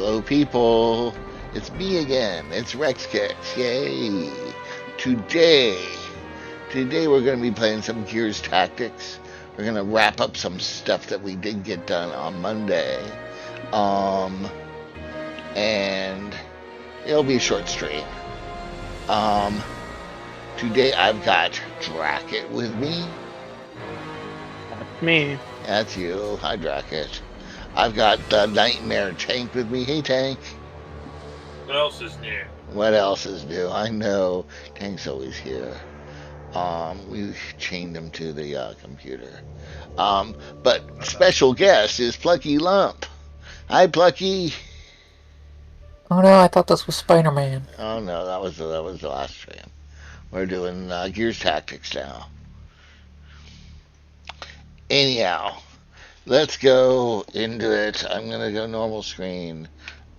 Hello, people. It's me again. It's Rex Kicks. Yay! Today, today we're going to be playing some Gears Tactics. We're going to wrap up some stuff that we did get done on Monday. Um, and it'll be a short stream. Um, Today I've got Dracket with me. That's me. That's you. Hi, Dracket. I've got the Nightmare Tank with me. Hey, Tank. What else is new? What else is new? I know. Tank's always here. We chained him to the computer. But special guest is Plucky Lump. Hi, Plucky. Oh no, I thought this was Spider-Man. Oh no, that was the last stream. We're doing Gears Tactics now. Anyhow, let's go into it. I'm gonna go normal screen.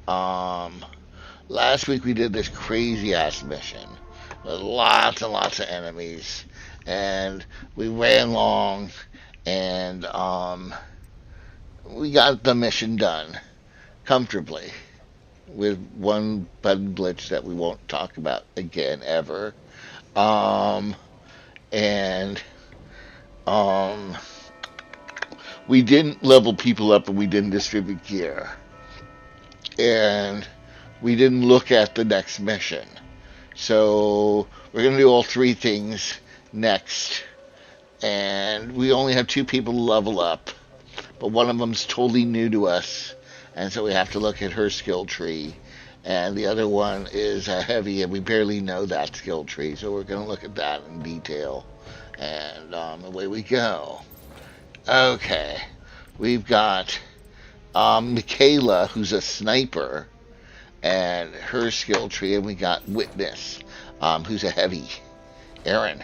Last week we did this crazy ass mission with lots and lots of enemies, and we ran long, and we got the mission done comfortably with one button glitch that we won't talk about again ever. And we didn't level people up, and we didn't distribute gear, and we didn't look at the next mission. So we're going to do all three things next. And we only have two people to level up, but one of them's totally new to us, and so we have to look at her skill tree. And the other one is heavy, and we barely know that skill tree, so we're going to look at that in detail. And away we go. Okay, we've got Michaela, who's a sniper, and her skill tree, and we got Witness, who's a heavy. Aaron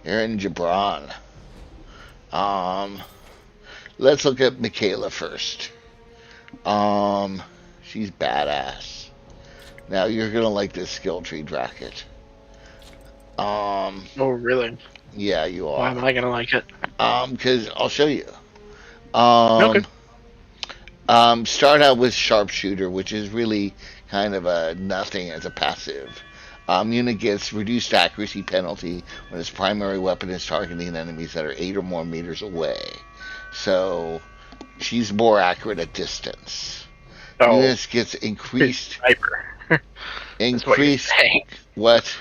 Jabron. Let's look at Michaela first. She's badass. Now you're gonna like this skill tree, Dracket. Oh, really? Yeah, you Why are. am I gonna like it? Because I'll show you. Okay. Start out with Sharpshooter, which is really kind of a nothing as a passive. Unit gets reduced accuracy penalty when its primary weapon is targeting enemies that are 8 or more meters away. So she's more accurate at distance. Oh, Units gets increased. sniper. Increased. What? What?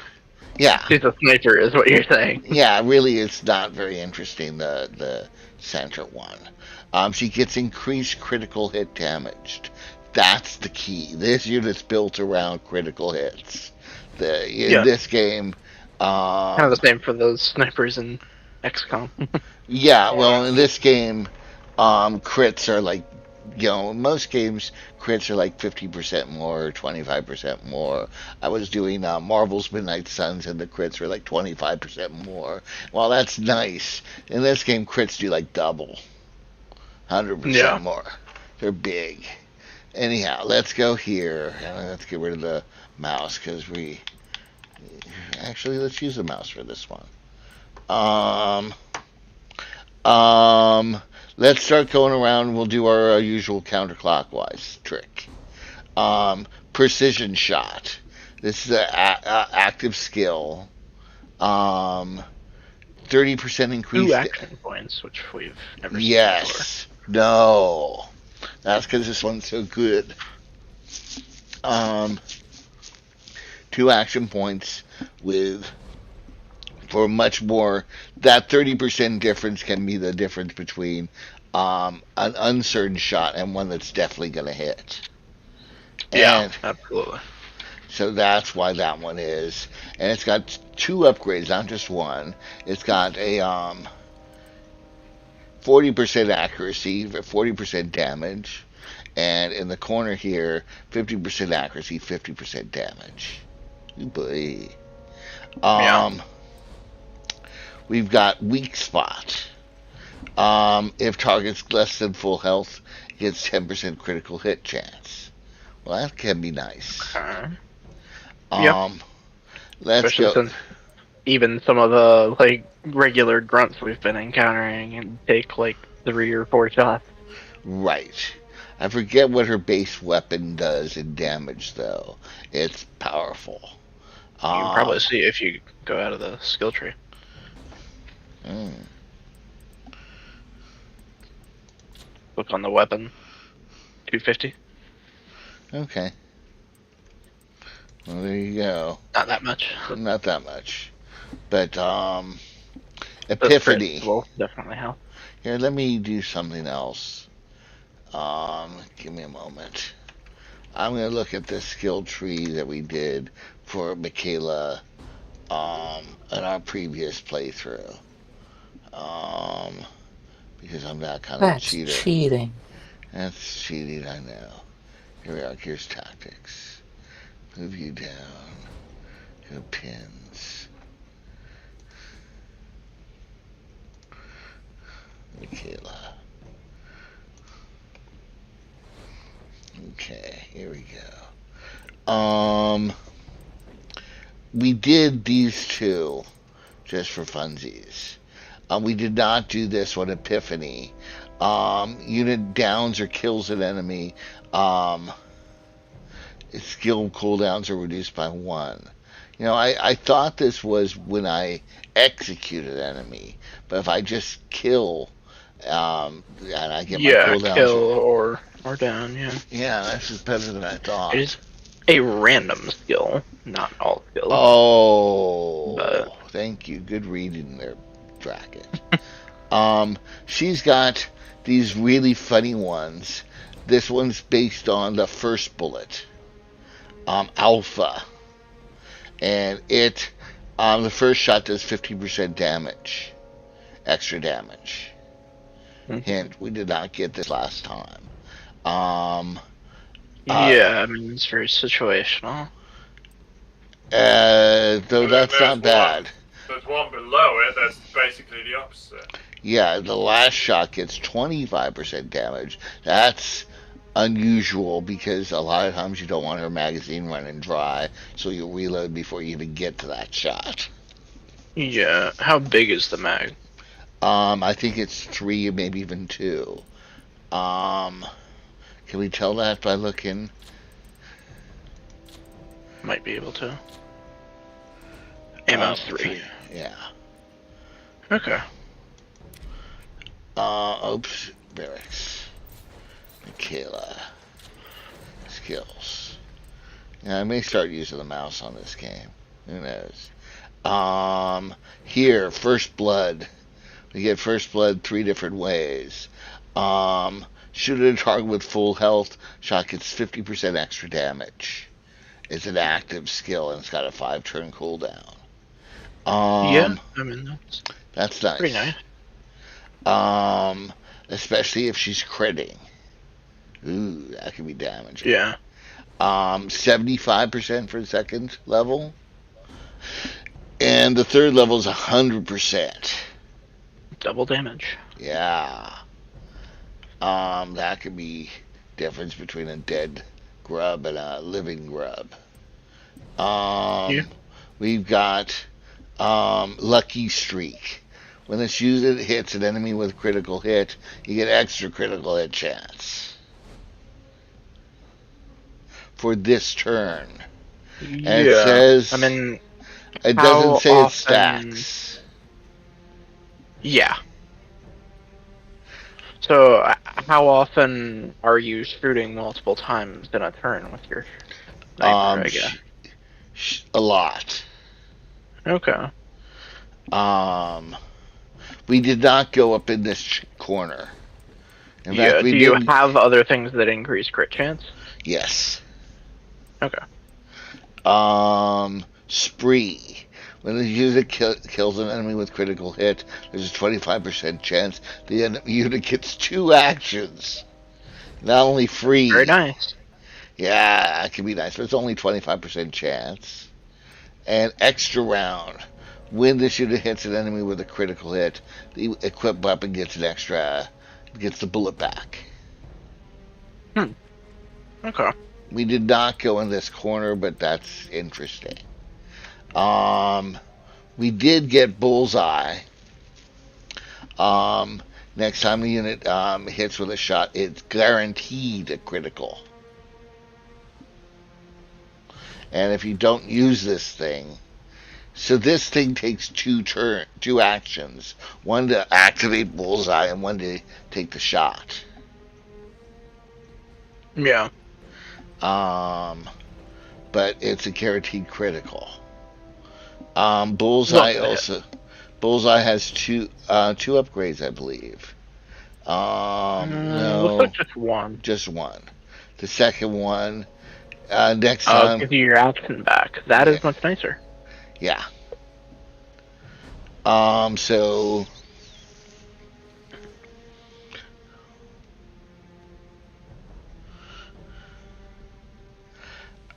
Yeah. She's a sniper, is what you're saying. Yeah, really, it's not very interesting, the center one. She gets increased critical hit damaged. That's the key. This unit's built around critical hits. In this game, Kind of the same for those snipers in XCOM. yeah. Well, in this game, crits are like, in most games, crits are like 50% more, 25% more. I was doing Marvel's Midnight Suns, and the crits were like 25% more. Well, that's nice. In this game, crits do like double, 100% more. They're big. Anyhow, let's go here, and let's get rid of the mouse, because actually, let's use the mouse for this one. Let's start going around. We'll do our usual counterclockwise trick. Precision shot. This is an active skill. 30% increase. 2 action points, which we've never seen Yes. No. That's because this one's so good. 2 action points for much more. That 30% difference can be the difference between an uncertain shot and one that's definitely going to hit. Yeah, absolutely. So that's why that one is. And it's got 2 upgrades, not just one. It's got a 40% accuracy, 40% damage. And in the corner here, 50% accuracy, 50% damage. Ooh boy. We've got weak spot. If target's less than full health, it gets 10% critical hit chance. Well, that can be nice. Okay. Let's Especially go. since even some of the regular grunts we've been encountering and take 3 or 4 shots. Right. I forget what her base weapon does in damage, though. It's powerful. You can probably see if you go out of the skill tree. Mm, Look on the weapon. 250. okay. Well, there you go. Not that much. Not that much. But, The Epiphany. crit will definitely help. Here, let me do something else. Give me a moment. I'm going to look at the skill tree that we did for Michaela in our previous playthrough. Because I'm not kind of a That's cheater. cheating. That's cheating, I know. Here we are. Here's tactics. Move you down. Go pins. Michaela. Okay, here we go. We did these two just for funsies. We did not do this one, Epiphany. Unit downs or kills an enemy. Skill cooldowns are reduced by 1. You know, I thought this was when I execute an enemy, but if I just kill, and I get my cooldowns. Kill or down, yeah. Yeah, that's just better than I thought. It is a random skill, not all skills. Oh, But thank you. Good reading there, Draken. She's got these really funny ones. This one's based on the first bullet, Alpha, and it the first shot does 50% damage, extra damage. Hint: we did not get this last time. yeah, I mean, it's very situational. Though that's not bad. There's one below it that's basically the opposite. Yeah, the last shot gets 25% damage. That's unusual because a lot of times you don't want her magazine running dry, so you reload before you even get to that shot. Yeah, how big is the mag? I think it's 3 or maybe even 2. Can we tell that by looking? Might be able to. Ammo 3. Yeah. Okay. Oops. Barracks. Michaela. Skills. Yeah, I may start using the mouse on this game. Who knows? Here, First Blood. We get First Blood 3 different ways. Shoot at a target with full health. Shot gets 50% extra damage. It's an active skill and it's got a 5-turn cooldown. Yeah, I mean, that's nice. Pretty nice. Especially if she's critting. Ooh, that could be damaging. Yeah. 75% for the second level. And the third level is 100%. Double damage. Yeah. That could be difference between a dead grub and a living grub. Yeah. We've got Lucky Streak. When this unit hits an enemy with critical hit, you get extra critical hit chance for this turn. And it says, I mean, it doesn't say often... it stacks. Yeah. So, how often are you shooting multiple times in a turn with your sniper, I guess? A lot. Okay. We did not go up in this corner. In fact, do you have other things that increase crit chance? Yes. Okay. Spree. When the user kills an enemy with critical hit, there's a 25% chance the unit gets 2 actions. Not only free. Very nice. Yeah, that can be nice, but it's only 25% chance. And extra round. When this unit hits an enemy with a critical hit, the equipped weapon gets gets the bullet back. Okay. We did not go in this corner, but that's interesting. We did get Bullseye. Next time the unit hits with a shot, it's guaranteed a critical. And if you don't use this thing, so this thing takes two actions, one to activate bullseye and one to take the shot. Yeah. But it's a guaranteed critical. Bullseye has two upgrades, I believe. Looks No, like just one. just one. The second one, next I'll time. give you your action back. That Yeah. is much nicer. Yeah. So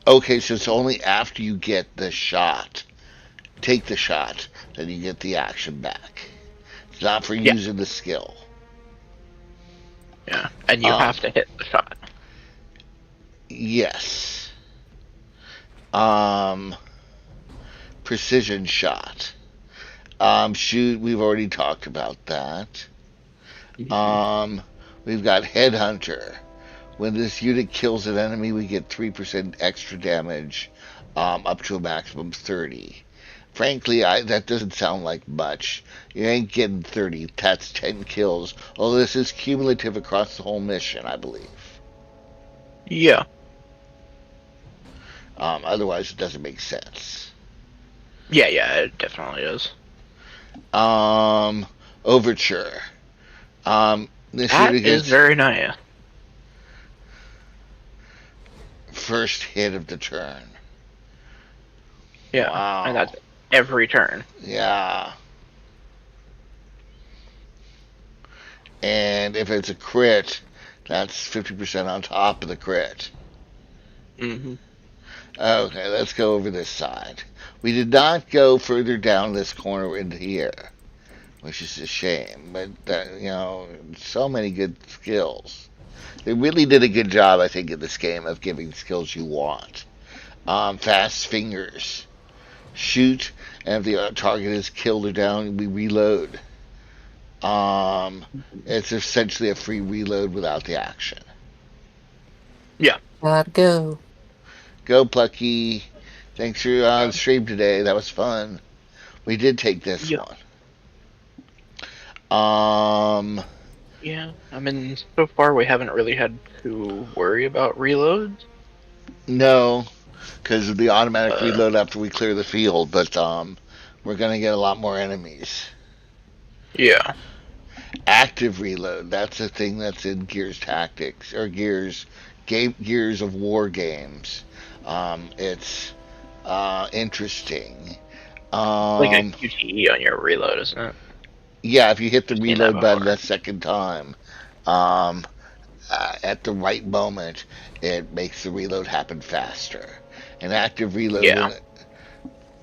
okay, so it's only after you get the shot, take the shot, that you get the action back. It's not for using the skill. Yeah, and you have to hit the shot. Yes. Precision shot. Shoot, we've already talked about that. We've got Headhunter. When this unit kills an enemy, we get 3% extra damage, up to a maximum 30. Frankly, that doesn't sound like much. You ain't getting 30. That's 10 kills. Although this is cumulative across the whole mission, I believe. Yeah. Otherwise, it doesn't make sense. Yeah, it definitely is. Overture. This That unit is gets very nice. first hit of the turn. Yeah, Wow. and that's every turn. Yeah. And if it's a crit, that's 50% on top of the crit. Mm-hmm. Okay, let's go over this side. We did not go further down this corner into here, which is a shame. But, so many good skills. They really did a good job, I think, in this game of giving skills you want. Fast fingers. Shoot, and if the target is killed or down, we reload. It's essentially a free reload without the action. Yeah. Gotta go. Go, Plucky. Thanks for the stream today. That was fun. We did take this one. Yeah, I mean, so far we haven't really had to worry about reloads. No, because of the automatic reload after we clear the field, but we're going to get a lot more enemies. Yeah. Active reload, that's a thing that's in Gears Tactics, or Gears of War games. It's interesting. Like a QTE on your reload, isn't it? Yeah, if you hit the reload button that second time, at the right moment, it makes the reload happen faster. An active reload,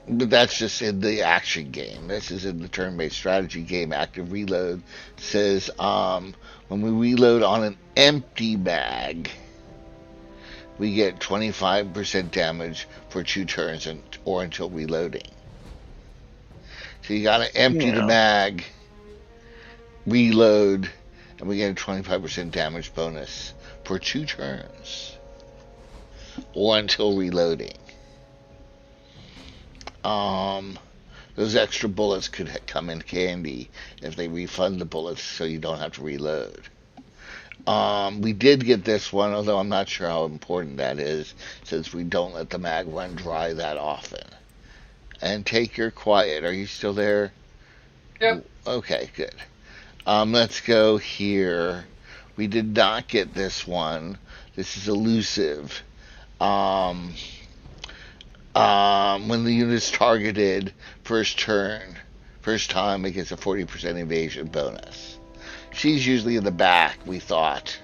but that's just in the action game. This is in the turn-based strategy game. Active reload says when we reload on an empty mag, we get 25% damage for 2 turns or until reloading. So you gotta empty the mag, reload, and we get a 25% damage bonus for 2 turns or until reloading. Those extra bullets could come in handy if they refund the bullets so you don't have to reload. We did get this one, although I'm not sure how important that is, since we don't let the mag run dry that often. And take your quiet. Are you still there? Yep. Okay, good. Let's go here. We did not get this one. This is elusive. When the unit is targeted first time, it gets a 40% evasion bonus. She's usually in the back, we thought.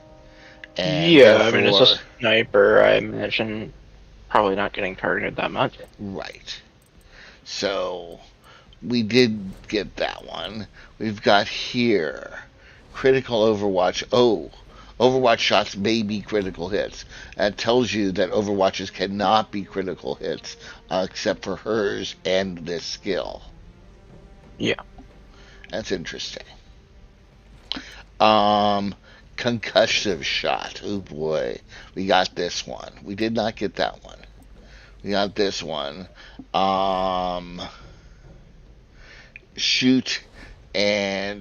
And I mean, it's a sniper, I imagine probably not getting targeted that much. Right. So, we did get that one. We've got here, critical Overwatch. Oh, Overwatch shots may be critical hits. That tells you that Overwatches cannot be critical hits, except for hers and this skill. Yeah. That's interesting. Um, concussive shot. Oh boy, we got this one. We did not get that one. We got this one. Um, shoot and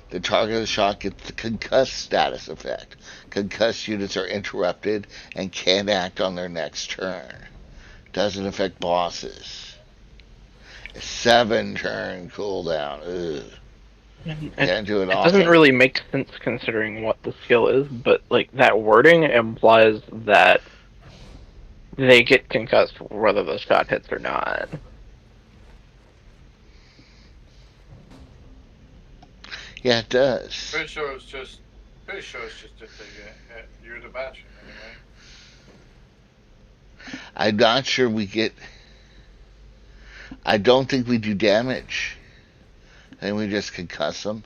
the target of the shot gets the concussed status effect. Concussed units are interrupted and can't act on their next turn. Doesn't affect bosses. 7-turn cooldown. Ugh. Can't do it often. Doesn't really make sense considering what the skill is, but like that wording implies that they get concussed whether the shot hits or not. Yeah, it does. Pretty sure it's just if they get hit, you're the battery anyway. I'm not sure we get. I don't think we do damage. I think we just concuss them.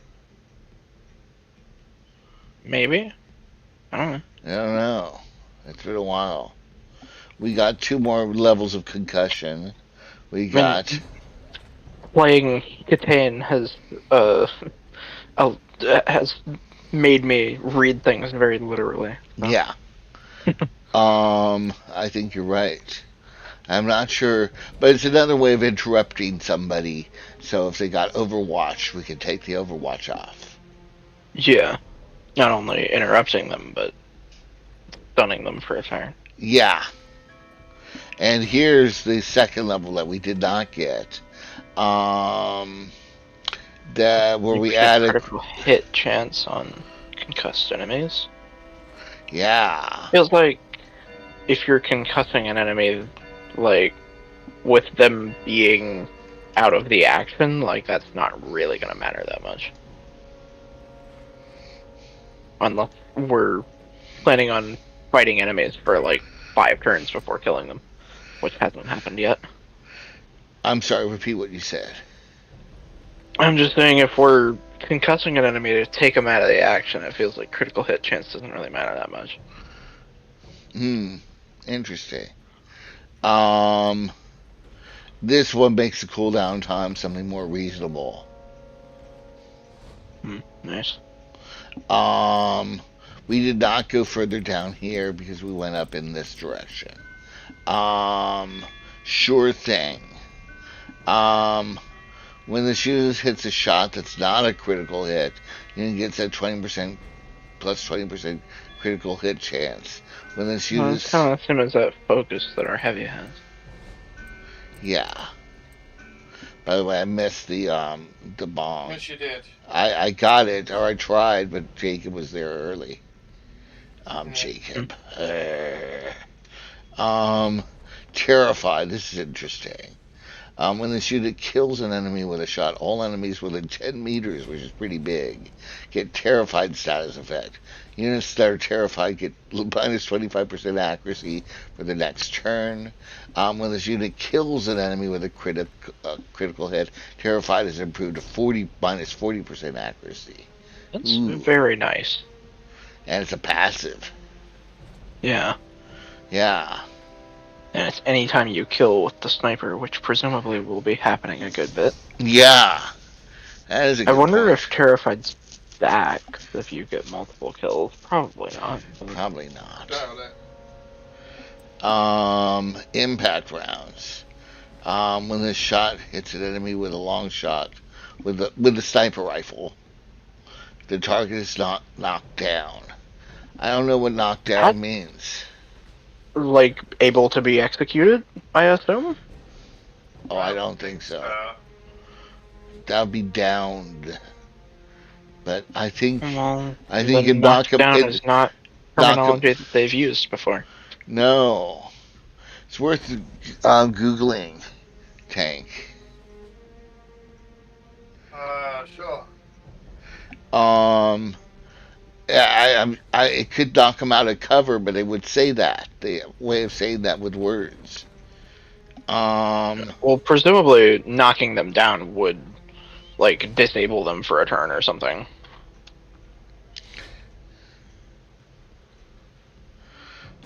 Maybe? I don't know. I don't know. It's been a while. We got 2 more levels of concussion. We got. Playing Catan has made me read things very literally. So. Yeah. I think you're right. I'm not sure, but it's another way of interrupting somebody. So if they got Overwatch, we could take the Overwatch off. Yeah. Not only interrupting them, but stunning them for a turn. Yeah. And here's the second level that we did not get. Where we added critical hit chance on concussed enemies. Yeah. Feels like if you're concussing an enemy, like with them being out of the action, like that's not really gonna matter that much. Unless we're planning on fighting enemies for like 5 turns before killing them, which hasn't happened yet. I'm sorry, repeat what you said. I'm just saying if we're concussing an enemy to take them out of the action, it feels like critical hit chance doesn't really matter that much. Interesting. This one makes the cooldown time something more reasonable. Nice. We did not go further down here because we went up in this direction. Sure thing. When the shooter hits a shot that's not a critical hit, you get that 20% plus 20% critical hit chance. When the shooter, it's kind of the same as that focus that our heavy has. Yeah. By the way, I missed the bomb. Yes, you did. I got it, or I tried, but Jacob was there early. Jacob. Terrified. This is interesting. When the shooter kills an enemy with a shot, all enemies within 10 meters, which is pretty big, get terrified status effect. Units that are terrified get minus 25% accuracy for the next turn. When this unit kills an enemy with a critical hit, terrified is improved to minus 40% accuracy. That's very nice. And it's a passive. Yeah. Yeah. And it's any time you kill with the sniper, which presumably will be happening a good bit. Yeah. That is a good I wonder point. if Terrified's back if you get multiple kills. Probably not. Probably not. Doubt it. Impact rounds. When the shot hits an enemy with a long shot, with the sniper rifle, the target is not knocked down. I don't know what knockdown means. Like, able to be executed, I assume? Oh, I don't think so. That would be downed. But I think it knock down is not terminology that they've used before. No. It's worth Googling, Tank. Sure. It could knock them out of cover, but they would say that. The way of saying that with words. Well, presumably knocking them down would, like, disable them for a turn or something.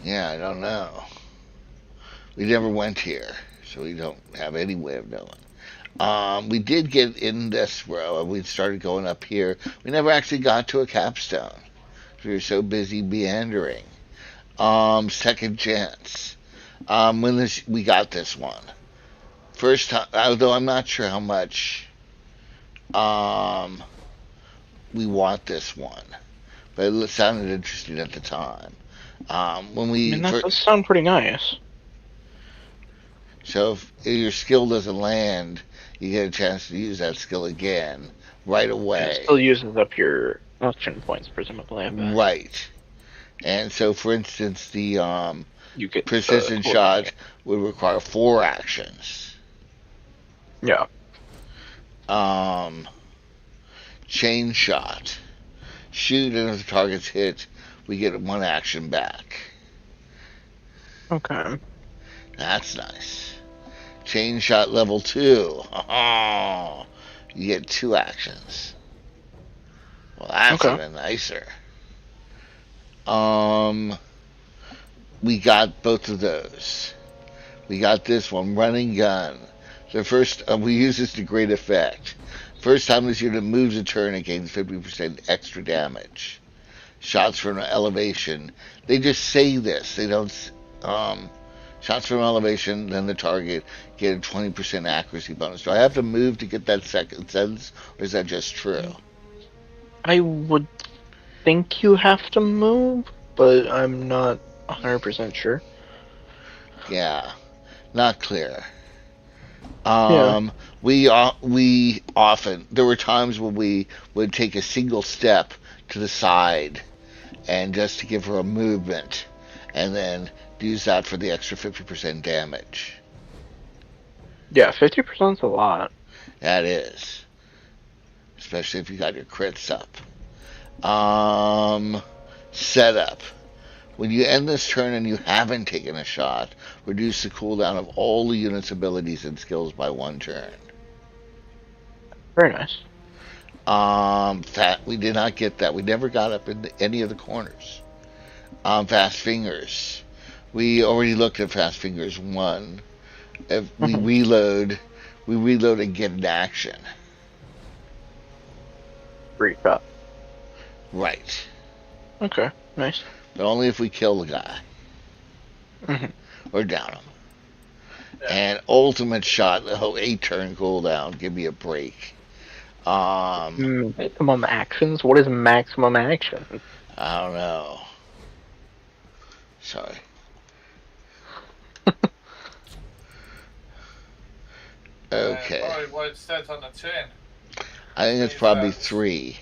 Yeah, I don't know. We never went here, so we don't have any way of knowing. We did get in this row, and we started going up here. We never actually got to a capstone. We were so busy meandering. Second chance. We got this one. First time, although I'm not sure how much um, we want this one, but it sounded interesting at the time. When I we mean, that does sound pretty nice. So if your skill doesn't land, you get a chance to use that skill again right And away. it still uses up your action points, presumably. I bet. Right. And so, for instance, the You get precision shot would require 4 actions. Yeah. Chain shot. Shoot, and if the target's hit, we get 1 action back. Okay. That's nice. Chain shot level 2. Oh, you get 2 actions. Well, that's Okay. even nicer. We got both of those. We got this one, running gun. The first, we use this to great effect. First time this unit moves a turn, it gains 50% extra damage. Shots from elevation. They just say this. They don't. Shots from elevation, then the target get a 20% accuracy bonus. Do I have to move to get that second sentence, or is that just true? I would think you have to move, but I'm not 100% sure. Yeah, not clear. Yeah. We often, there were times when we would take a single step to the side and just to give her a movement, and then use that for the extra 50% damage. Yeah, 50%'s a lot. That is, especially if you got your crits up. Setup. When you end this turn and you haven't taken a shot, reduce the cooldown of all the unit's abilities and skills by 1 turn. Very nice. We did not get that. We never got up in any of the corners. Fast fingers. We already looked at fast fingers 1. If we reload and get an action. Free shot. Right. Okay, nice. But only if we kill the guy. Mhm. Or down him. Yeah. And ultimate shot, the whole 8 turn cooldown. Give me a break. Maximum actions? What is maximum action? I don't know. Sorry. Okay. Probably what it says on the tin. I think it's probably 3.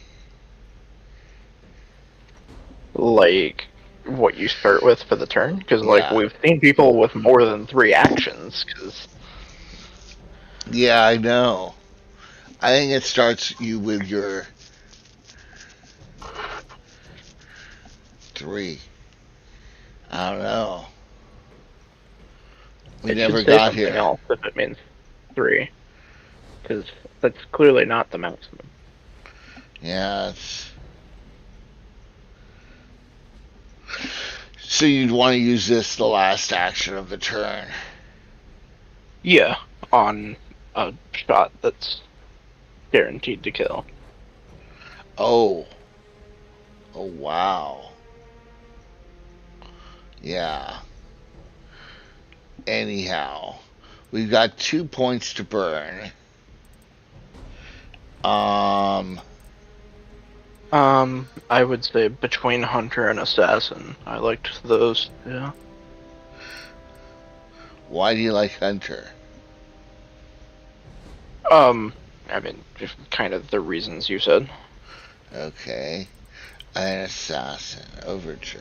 Like, what you start with for the turn? Because, like, Yeah. we've seen people with more than 3 actions, because... Yeah, I know. I think it starts you with your 3. I don't know. We never got here. Else if it means 3, because that's clearly not the maximum. Yeah, it's... So you'd want to use this the last action of the turn. Yeah, on a shot that's guaranteed to kill. Oh. Oh, wow. Yeah. Anyhow, we've got 2 points to burn. I would say between Hunter and Assassin. I liked those, yeah. Why do you like Hunter? I mean, just kind of the reasons you said. Okay. An Assassin. Overture.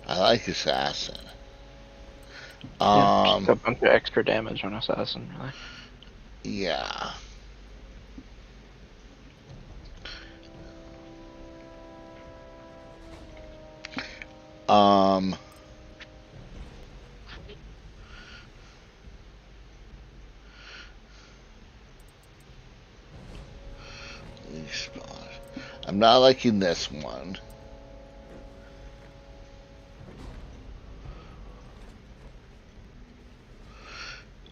I like Assassin. Yeah, just a bunch of extra damage on Assassin, really. Yeah. I'm not liking this one.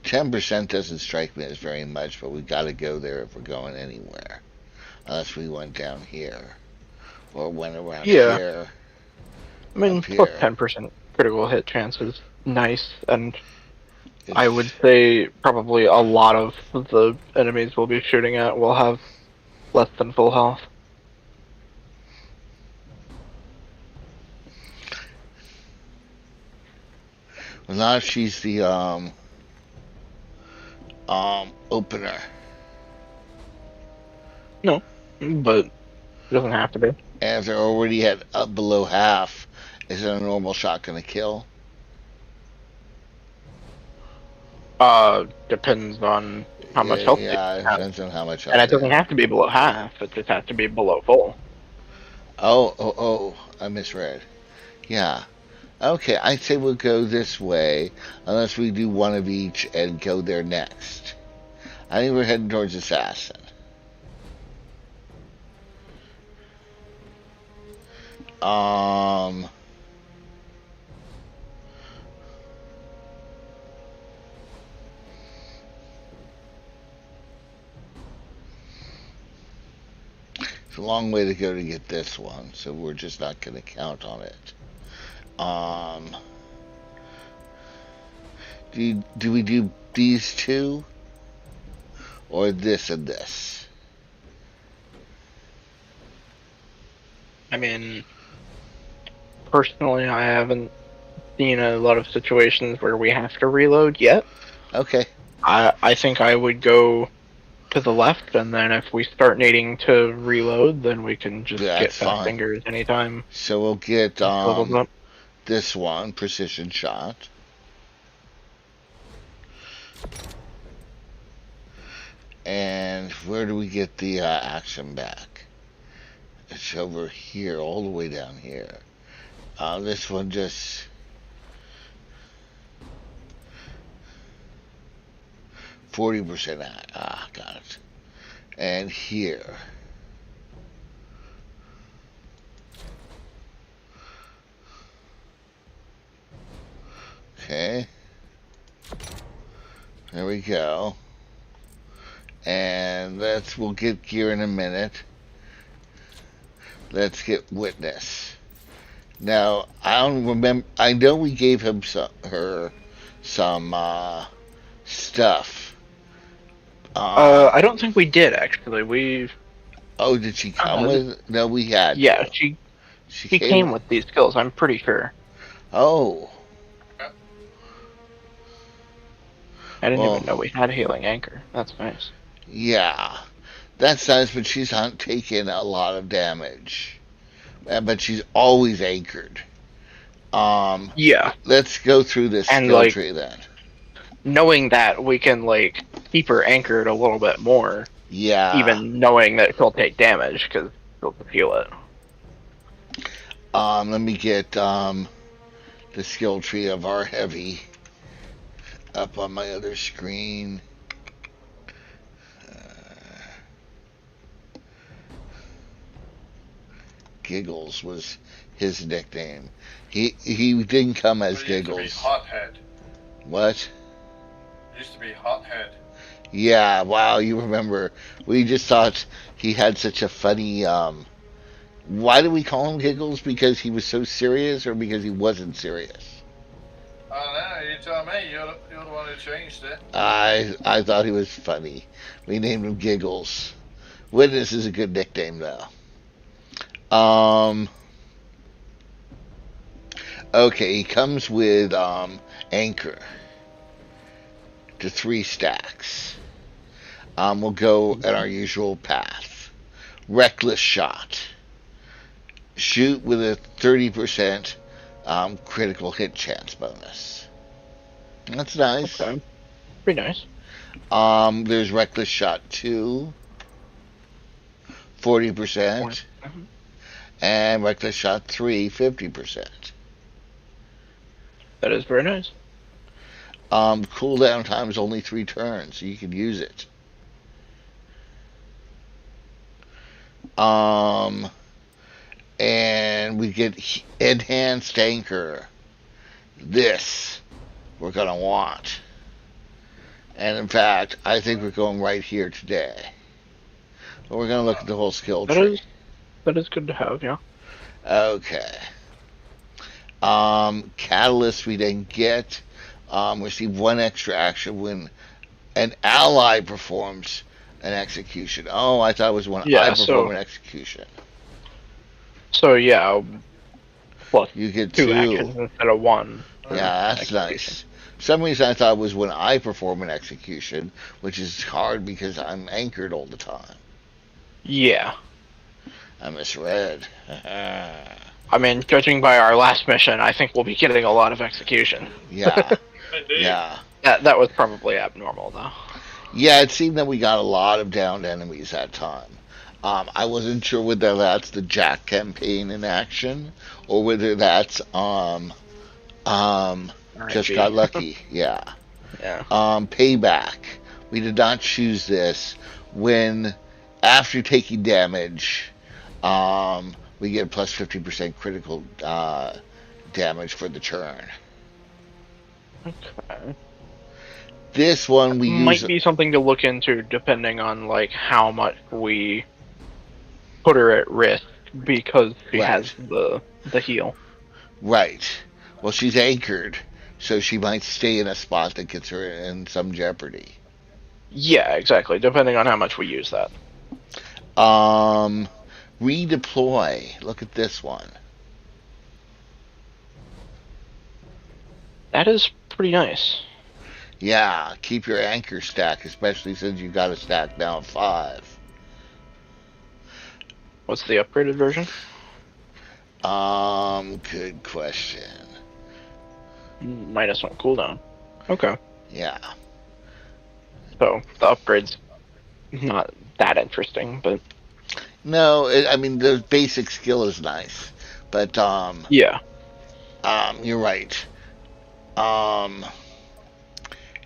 10% doesn't strike me as very much, but we got to go there if we're going anywhere. Unless we went down here. Or went around Yeah. here. I mean, Up plus here. 10% critical hit chance is nice, and I It's, would say probably a lot of the enemies we'll be shooting at will have less than full health. well, now she's the opener. No, but it doesn't have to be. And if they're already at up below half, is it a normal shot going to kill? Depends on how much health they Yeah, it have. depends on how much And health it they doesn't have. have to be below half, it just has to be below full. Oh, I misread. Yeah. Okay, I'd say we'll go this way, unless we do one of each and go there next. I think we're heading towards Assassin. Um... It's a long way to go to get this one, so we're just not going to count on it. Do we do these two? Or this and this? I mean, personally, I haven't seen a lot of situations where we have to reload yet. Okay. I think I would go to the left, and then if we start needing to reload, then we can just get That's fast fine. fingers anytime. So we'll get Levels up. this one, precision shot. And where do we get the action back? It's over here, all the way down here. This one just... 40%. Got it. And here. Okay. There we go. And we'll get gear in a minute. Let's get witness. Now, I don't remember. I know we gave him her some stuff. I don't think we did actually. Oh, did she come with? No, we had. Yeah, to. she came with these skills. I'm pretty sure. Oh. I didn't even know we had healing anchor. That's nice. Yeah, that's nice, but she's not taking a lot of damage. But she's always anchored. Yeah. Let's go through this skill tree then. Knowing that we can keep her anchored a little bit more. Yeah. Even knowing that she'll take damage because she'll feel it. Let me get the skill tree of our heavy up on my other screen. Giggles was his nickname. He didn't come as Giggles. Used to be Hothead. What? Used to be Hothead. Yeah, wow, you remember. We just thought he had such a funny, why do we call him Giggles? Because he was so serious or because he wasn't serious? I don't know, you tell me, you're the one who changed it. I thought he was funny. We named him Giggles. Witness is a good nickname, though. Okay, he comes with, Anchor to 3 stacks. We'll go at our usual path. Reckless Shot. Shoot with a 30% critical hit chance bonus. That's nice. Okay. Pretty nice. There's Reckless Shot 2. 40%. And Reckless Shot 3, 50%. That is very nice. Cooldown time is only 3 turns, so you can use it. And we get Enhanced Anchor. This we're gonna want. And in fact, I think we're going right here today. But we're going to look at the whole skill tree. That is good to have, yeah. Okay. Catalyst we didn't get. Receive one extra action when an ally performs an execution. Oh, I thought it was when I perform an execution. So yeah, plus You get 2 two. actions instead of 1. Yeah, that's nice. For some reason I thought it was when I perform an execution, which is hard because I'm anchored all the time. Yeah. I misread. I mean, judging by our last mission, I think we'll be getting a lot of execution. Yeah. Indeed. Yeah. That was probably abnormal, though. Yeah, it seemed that we got a lot of downed enemies that time. I wasn't sure whether that's the Jack campaign in action or whether that's just got lucky. Yeah. Yeah. Payback. We did not choose this. When after taking damage, we get plus 50% critical damage for the turn. Okay. This one we might use be something to look into depending on like how much we put her at risk because she has the heal. Right. Well, she's anchored, so she might stay in a spot that gets her in some jeopardy. Yeah, exactly. Depending on how much we use that. Redeploy. Look at this one. That is pretty nice. Yeah, keep your anchor stack, especially since you've got a stack now of 5. What's the upgraded version? Good question. -1 cooldown. Okay. Yeah. So the upgrade's not that interesting, but No, I mean the basic skill is nice, but yeah. You're right.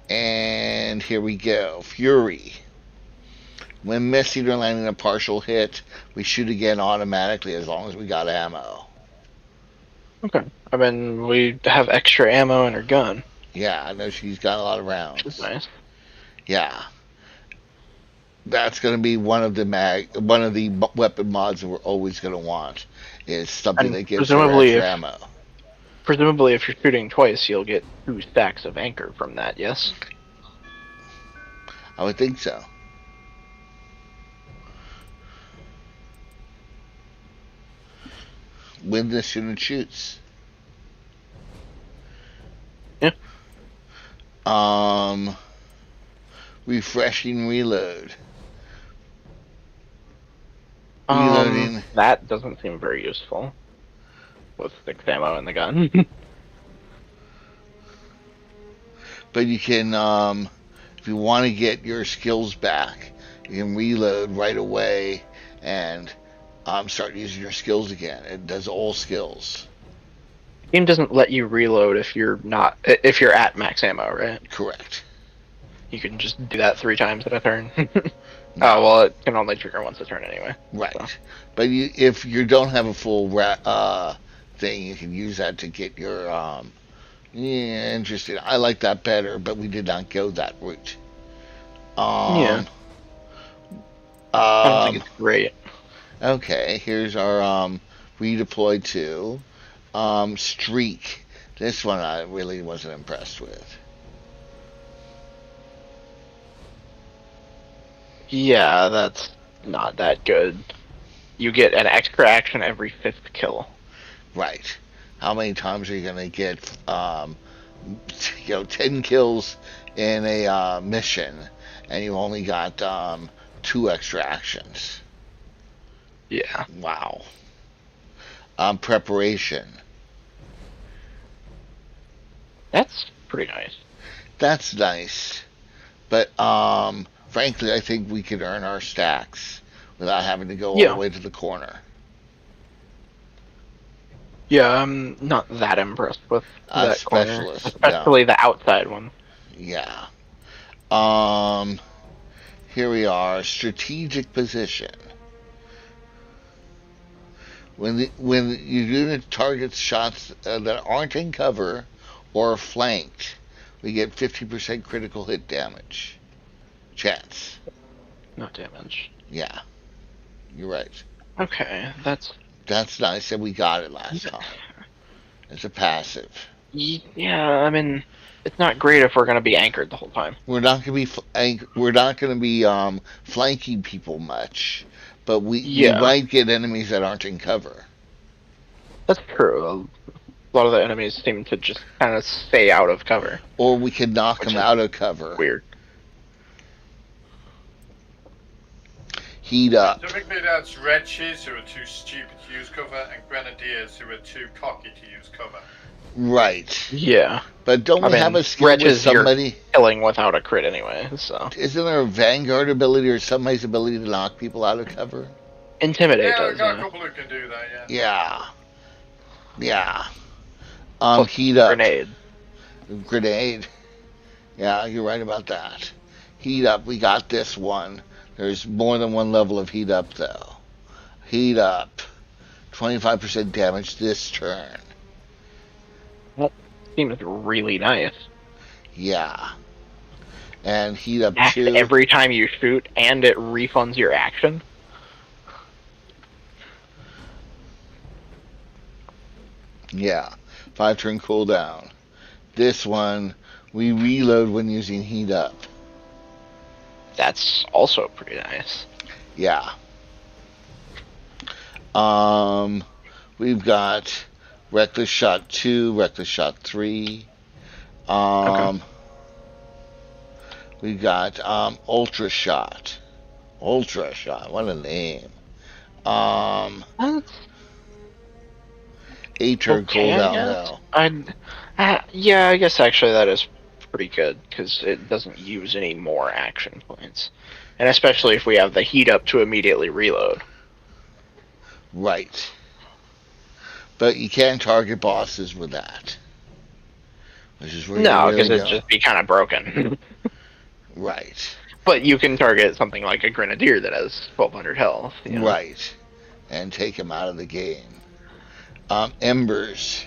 And here we go. Fury. When missing or landing a partial hit, we shoot again automatically as long as we got ammo. Okay. I mean, we have extra ammo in her gun. Yeah, I know she's got a lot of rounds. Which is nice. Yeah. That's going to be one of the weapon mods that we're always going to want. Is something And that gives her extra ammo. Presumably, if you're shooting twice, you'll get 2 stacks of anchor from that, yes? I would think so. When this unit shoots. Yeah. Refreshing reload. Reloading. That doesn't seem very useful. With 6 ammo in the gun. But you can, if you want to get your skills back, you can reload right away and start using your skills again. It does all skills. The game doesn't let you reload if you're at max ammo, right? Correct. You can just do that 3 times in a turn. No. Oh, well, it can only trigger once a turn anyway. Right. So. But if you don't have a full thing, you can use that to get your yeah, interesting. I like that better, but we did not go that route. Yeah. I don't think it's great. Okay, here's our redeploy to streak. This one I really wasn't impressed with. Yeah, that's not that good. You get an extra action every 5th kill. Right. How many times are you gonna get 10 kills in a mission, and you only got 2 extra actions? Yeah. Wow. Preparation. That's pretty nice. That's nice, but frankly, I think we could earn our stacks without having to go all the way to the corner. Yeah, I'm not that impressed with that corner, Specialist, especially the outside one. Yeah. Here we are. Strategic position. When your unit targets shots that aren't in cover or flanked, we get 50% critical hit damage. Chance. No damage. Yeah, you're right. Okay, That's nice, and we got it last time. It's a passive. yeah. I mean, it's not great if we're gonna be anchored the whole time. We're not gonna be we're not gonna be flanking people much, but we Yeah, might get enemies that aren't in cover. that's true. A lot of the enemies seem to just kind of stay out of cover. Or we can knock Which them is out of cover. Weird. Heat up. Typically that's wretches who are too stupid to use cover and grenadiers who are too cocky to use cover. Right. Yeah. But don't we have a skill with wretches you're somebody? killing without a crit anyway, so. Isn't there a Vanguard ability or somebody's ability to knock people out of cover? Intimidate Yeah, does, I've got a yeah. couple who can do that, yeah. Yeah. Yeah. Plus Heat up. Grenade. Grenade. Yeah, you're right about that. Heat up. We got this one. There's more than one level of heat up, though. Heat up. 25% damage this turn. Seems really nice. Yeah. And heat up Act 2. every time you shoot, and it refunds your action. Yeah. 5-turn cooldown. This one, we reload when using heat up. That's also pretty nice. Yeah. We've got Reckless Shot 2, Reckless Shot 3. Okay. We've got Ultra Shot. Ultra Shot, what a name. 8-turn cooldown though. Yeah, I guess actually that is pretty good because it doesn't use any more action points, and especially if we have the heat up to immediately reload. Right. But you can't target bosses with that. Which is where No, you because really it'd go. just be kind of broken. Right. But you can target something like a grenadier that has 1200 health. You know? Right. And take him out of the game. Embers.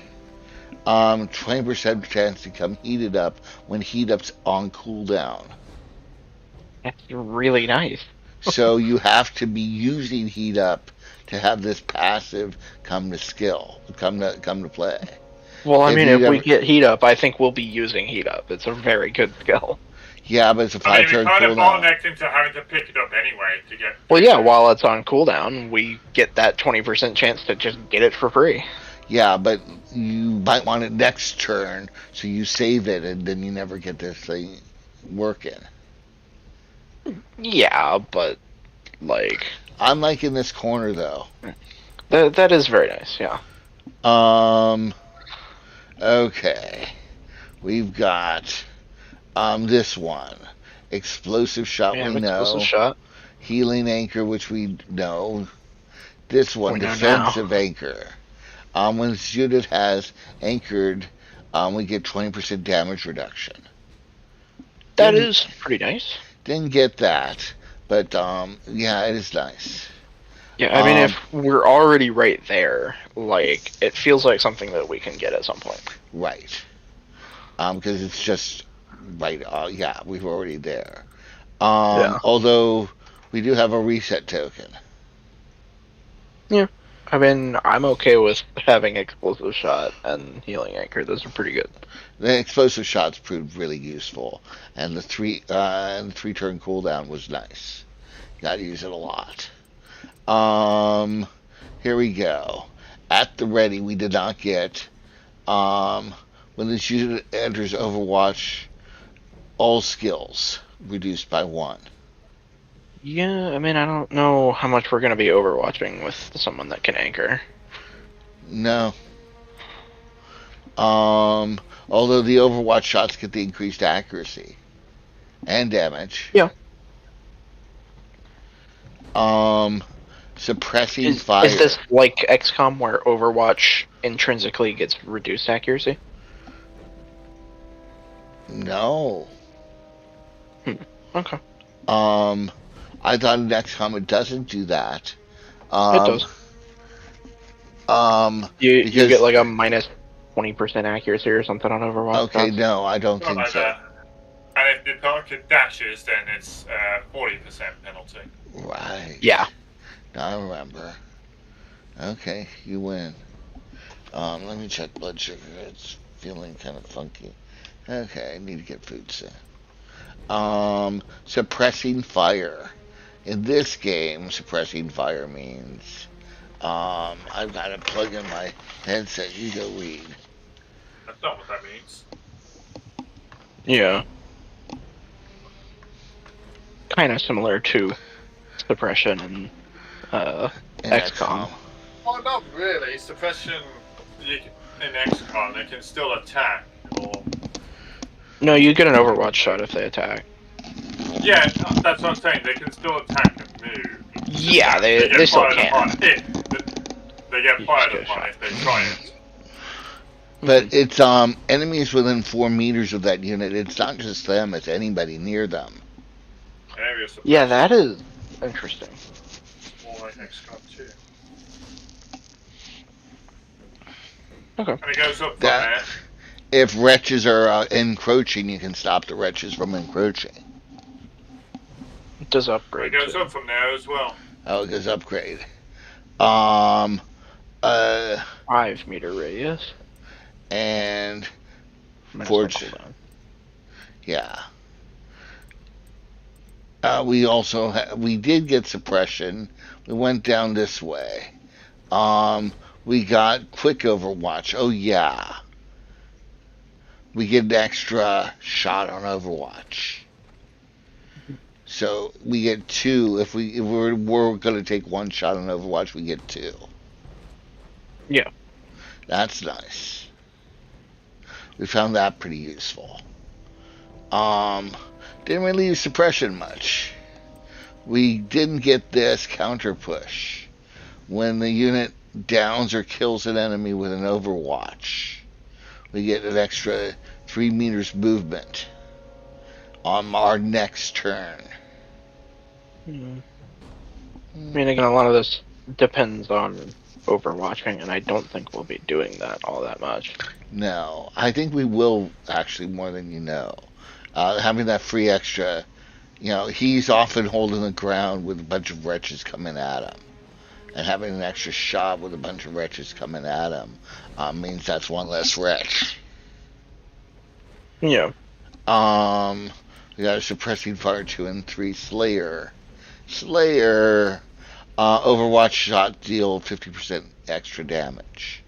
20% chance to become heated up when heat up's on cooldown. That's really nice. So you have to be using heat up to have this passive come to play. Well, I mean, if we never- get heat up, I think we'll be using heat up. It's a very good skill. Yeah, but it's a I mean, we 5-turn kind of cooldown. bottlenecked into having to pick it up anyway to get... Well, yeah, while it's on cooldown, we get that 20% chance to just get it for free. Yeah, but you might want it next turn, so you save it, and then you never get this thing working. Yeah, but, like... I'm liking this corner, though. That is very nice, yeah. Okay. We've got, this one. Explosive Shot, we know. Explosive shot. Healing Anchor, which we know. This one, We know Defensive Anchor. When this unit has anchored, we get 20% damage reduction. That is pretty nice. Didn't get that, but yeah, it is nice. Yeah, I mean, if we're already right there, like, it feels like something that we can get at some point. Right. Because it's just right. Yeah, we're already there. Yeah. Although we do have a reset token. Yeah. I mean, I'm okay with having explosive shot and healing anchor. Those are pretty good. The explosive shots proved really useful, and the 3-turn cooldown was nice. Got to use it a lot. Here we go. At the ready, we did not get. When this unit enters Overwatch, all skills reduced by 1. Yeah, I mean, I don't know how much we're going to be overwatching with someone that can anchor. No. Although the Overwatch shots get the increased accuracy and damage. Yeah. Suppressing fire. Is this like XCOM where Overwatch intrinsically gets reduced accuracy? No. Okay. I thought in XCOM it doesn't do that. It does. You because- get like a minus 20% accuracy or something on Overwatch. Okay, does. no, I don't Something think like so. that. And if the opponent dashes, then it's 40% penalty. Right. Yeah. I remember. Okay, you win. Let me check blood sugar. It's feeling kind of funky. Okay, I need to get food soon. Suppressing fire. In this game, suppressing fire means I've got to plug in my headset. You go read. That's not what that means. Yeah. Kind of similar to suppression and In XCOM. Well, not really. Suppression in XCOM, they can still attack. Or No, you get an Overwatch shot if they attack. yeah, that's what I'm saying. They can still attack and move. Yeah, They they get still fired can. upon if they get You fired just get a upon shot. if they try it. But it's enemies within 4 meters of that unit. It's not just them; it's anybody near them. Area suppression. Yeah, that is interesting. More like XCOM 2. Okay. And it goes up from That if wretches are encroaching, you can stop the wretches from encroaching. It does there. upgrade. It goes too. up from there as well. Oh, it goes upgrade. Um, 5-meter radius. and Minus Forge. 1 cooldown. Yeah. We also we did get suppression. We went down this way. We got quick Overwatch. Oh yeah. We get an extra shot on Overwatch. So we get 2. If we're going to take 1 shot on Overwatch, we get 2. Yeah. That's nice. We found that pretty useful. Didn't really use suppression much. We didn't get this counter push. When the unit downs or kills an enemy with an Overwatch, we get an extra 3 meters movement on our next turn. I mean, again, a lot of this depends on overwatching, and I don't think we'll be doing that all that much. No, I think we will actually more than you know. Having that free extra, he's often holding the ground with a bunch of wretches coming at him. And having an extra shot with a bunch of wretches coming at him means that's 1 less wretch. Yeah. We got a suppressing fire 2 and 3 Slayer. Overwatch shot deal 50% extra damage.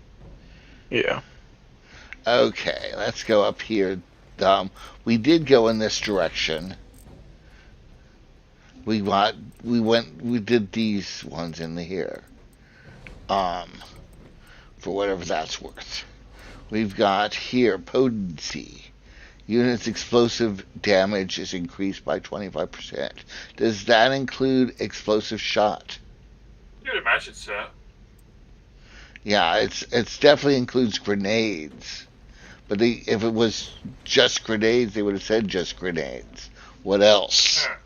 Yeah. Okay, let's go up here. We did go in this direction. We did these ones in here. For whatever that's worth. We've got here potency. Unit's explosive damage is increased by 25%. Does that include explosive shot? You'd imagine so. Yeah, it's definitely includes grenades. But if it was just grenades, they would have said just grenades. What else? Yeah.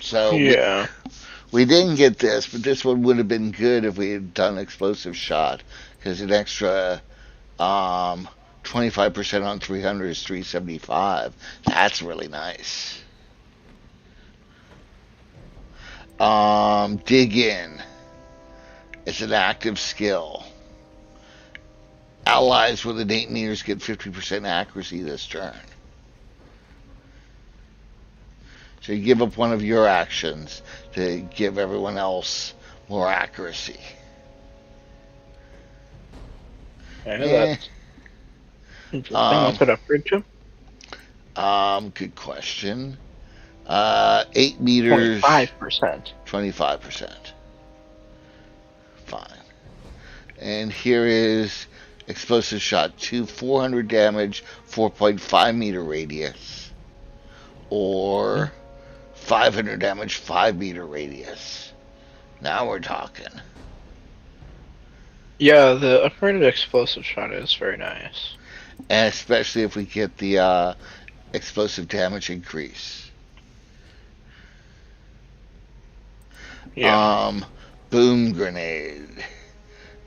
So Yeah. we didn't get this, but this one would have been good if we had done explosive shot, because an extra 25% on 300 is 375. That's really nice. Dig in. It's an active skill. Allies within 8 meters get 50% accuracy this turn. So you give up one of your actions to give everyone else more accuracy. I know that's interesting. What's it upgrade to? Good question. 8 meters. 25%. 25%. Fine. And here is explosive shot 2, 400 damage, 4.5 meter radius. Or 500 damage, 5 meter radius. Now we're talking. Yeah, the upgraded explosive shot is very nice. And especially if we get the explosive damage increase. Yeah. Boom grenade.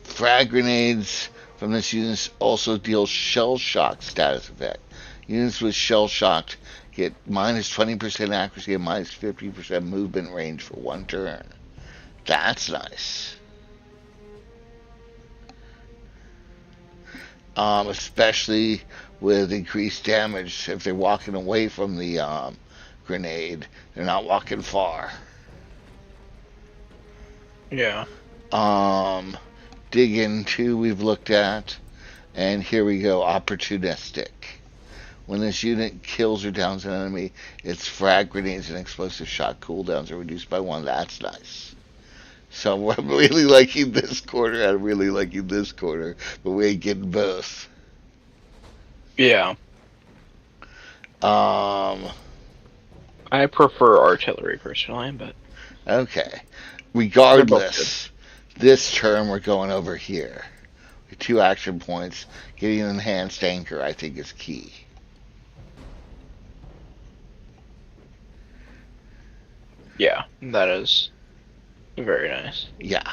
Frag grenades from this unit also deals shell shock status effect. Units with shell shocked get minus 20% accuracy and minus 50% movement range for 1 turn. That's nice. Especially with increased damage if they're walking away from the grenade. They're not walking far. Yeah. Dig into we've looked at, and here we go, opportunistic. When this unit kills or downs an enemy, its frag grenades and explosive shot cooldowns are reduced by 1. That's nice. So I'm really liking this quarter, I'm really liking this quarter, but we ain't getting both. Yeah. Um, I prefer artillery personally, but okay. Regardless, this turn we're going over here. 2 action points. Getting an enhanced anchor, I think, is key. yeah, that is very nice. Yeah.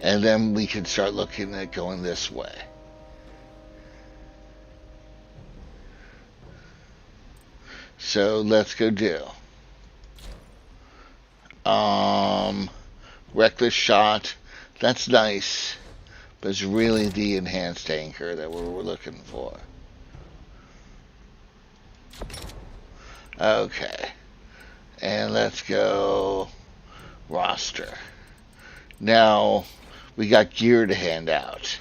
And then we can start looking at going this way. So let's go do. Reckless shot. That's nice. But it's really the enhanced anchor that we're looking for. Okay. And let's go roster. Now we got gear to hand out.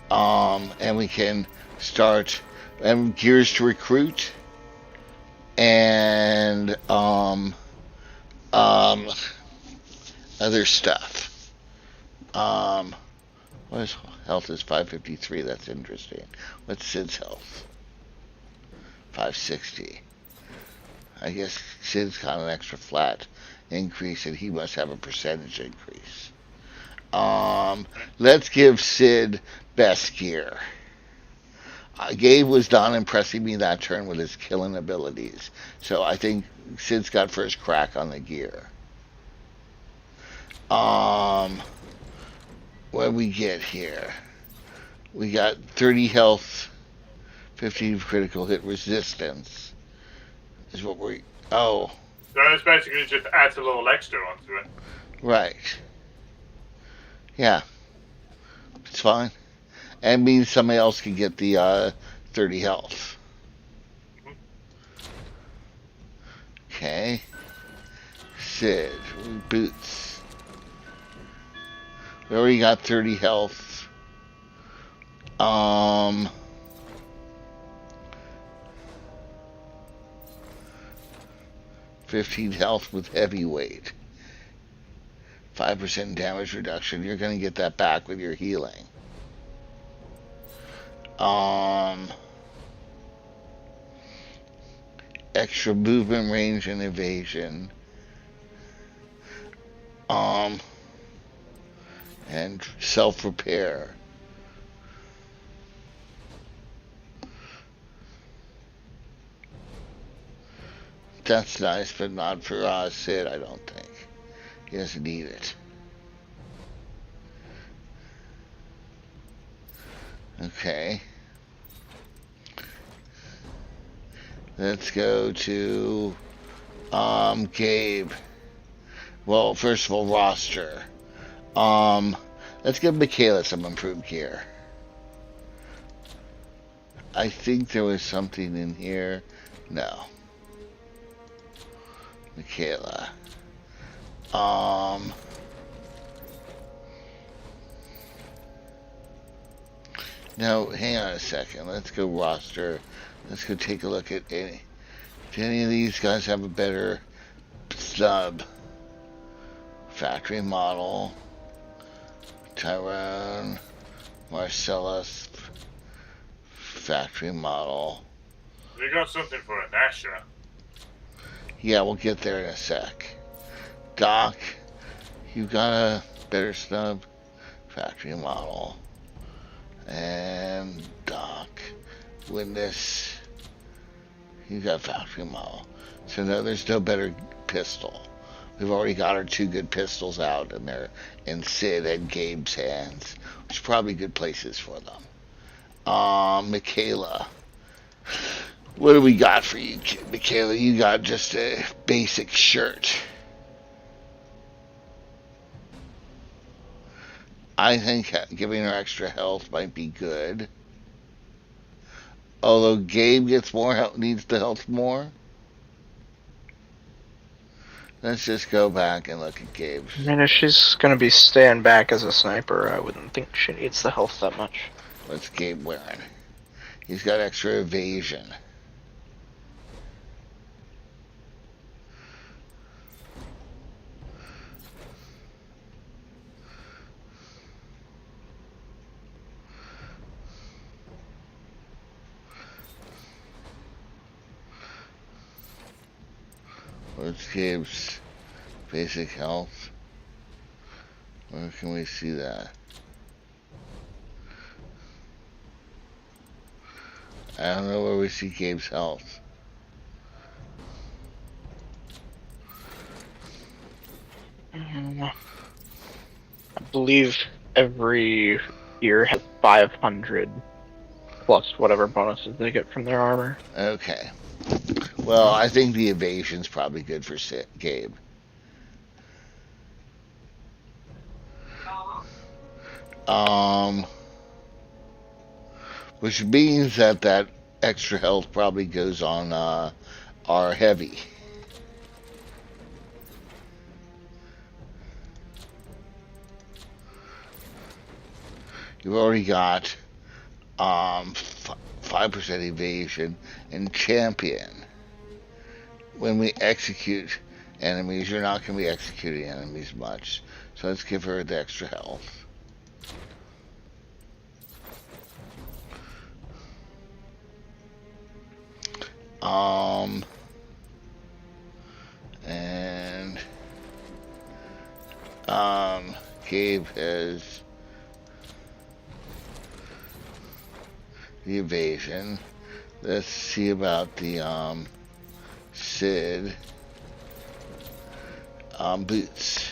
And we can start gears to recruit and other stuff. What is health is 553, that's interesting. What's Sid's health? 560. I guess Sid's got an extra flat increase and he must have a percentage increase. Let's give Sid best gear. Gabe was not impressing me that turn with his killing abilities. So I think Sid's got first crack on the gear. What do we get here? We got 30 health, 50 critical hit resistance. Is what we... Oh. So it's basically just adds a little extra onto it. Right. Yeah. It's fine. And means somebody else can get the 30 health. Okay. Sid. Boots. We already got 30 health. 15 health with heavyweight. 5% damage reduction. You're going to get that back with your healing. Extra movement range and evasion. And self-repair. That's nice, but not for Sid, I don't think. He doesn't need it. Okay. Let's go to Gabe. Well, first of all, roster. Let's give Michaela some improved gear. I think there was something in here. No. Michaela. Now, hang on a second. Let's go roster. Let's go take a look at any. Do any of these guys have a better snub? Factory model. Tyrone. Marcellus. Factory model. We got something for a Nasher. Yeah, we'll get there in a sec. Doc, you got a better snub? Factory model. And Doc. Witness. You got factory model. So no, there's no better pistol. We've already got our two good pistols out, and they're in Sid and Gabe's hands, which are probably good places for them. Michaela. What do we got for you, Michaela? You got just a basic shirt. I think giving her extra health might be good. Although Gabe gets more health, needs the health more. Let's just go back and look at Gabe's. I mean, if she's gonna be staying back as a sniper, I wouldn't think she needs the health that much. What's Gabe wearing? He's got extra evasion. What's Gabe's basic health? Where can we see that? I don't know where we see Gabe's health. I believe every year has 500 plus whatever bonuses they get from their armor. Okay. Well, I think the evasion's probably good for Gabe. Which means that extra health probably goes on our heavy. You've already got 5% evasion and champion. When we execute enemies, you're not going to be executing enemies much. So let's give her the extra health. And Gabe has the evasion. Let's see about the Sid boots.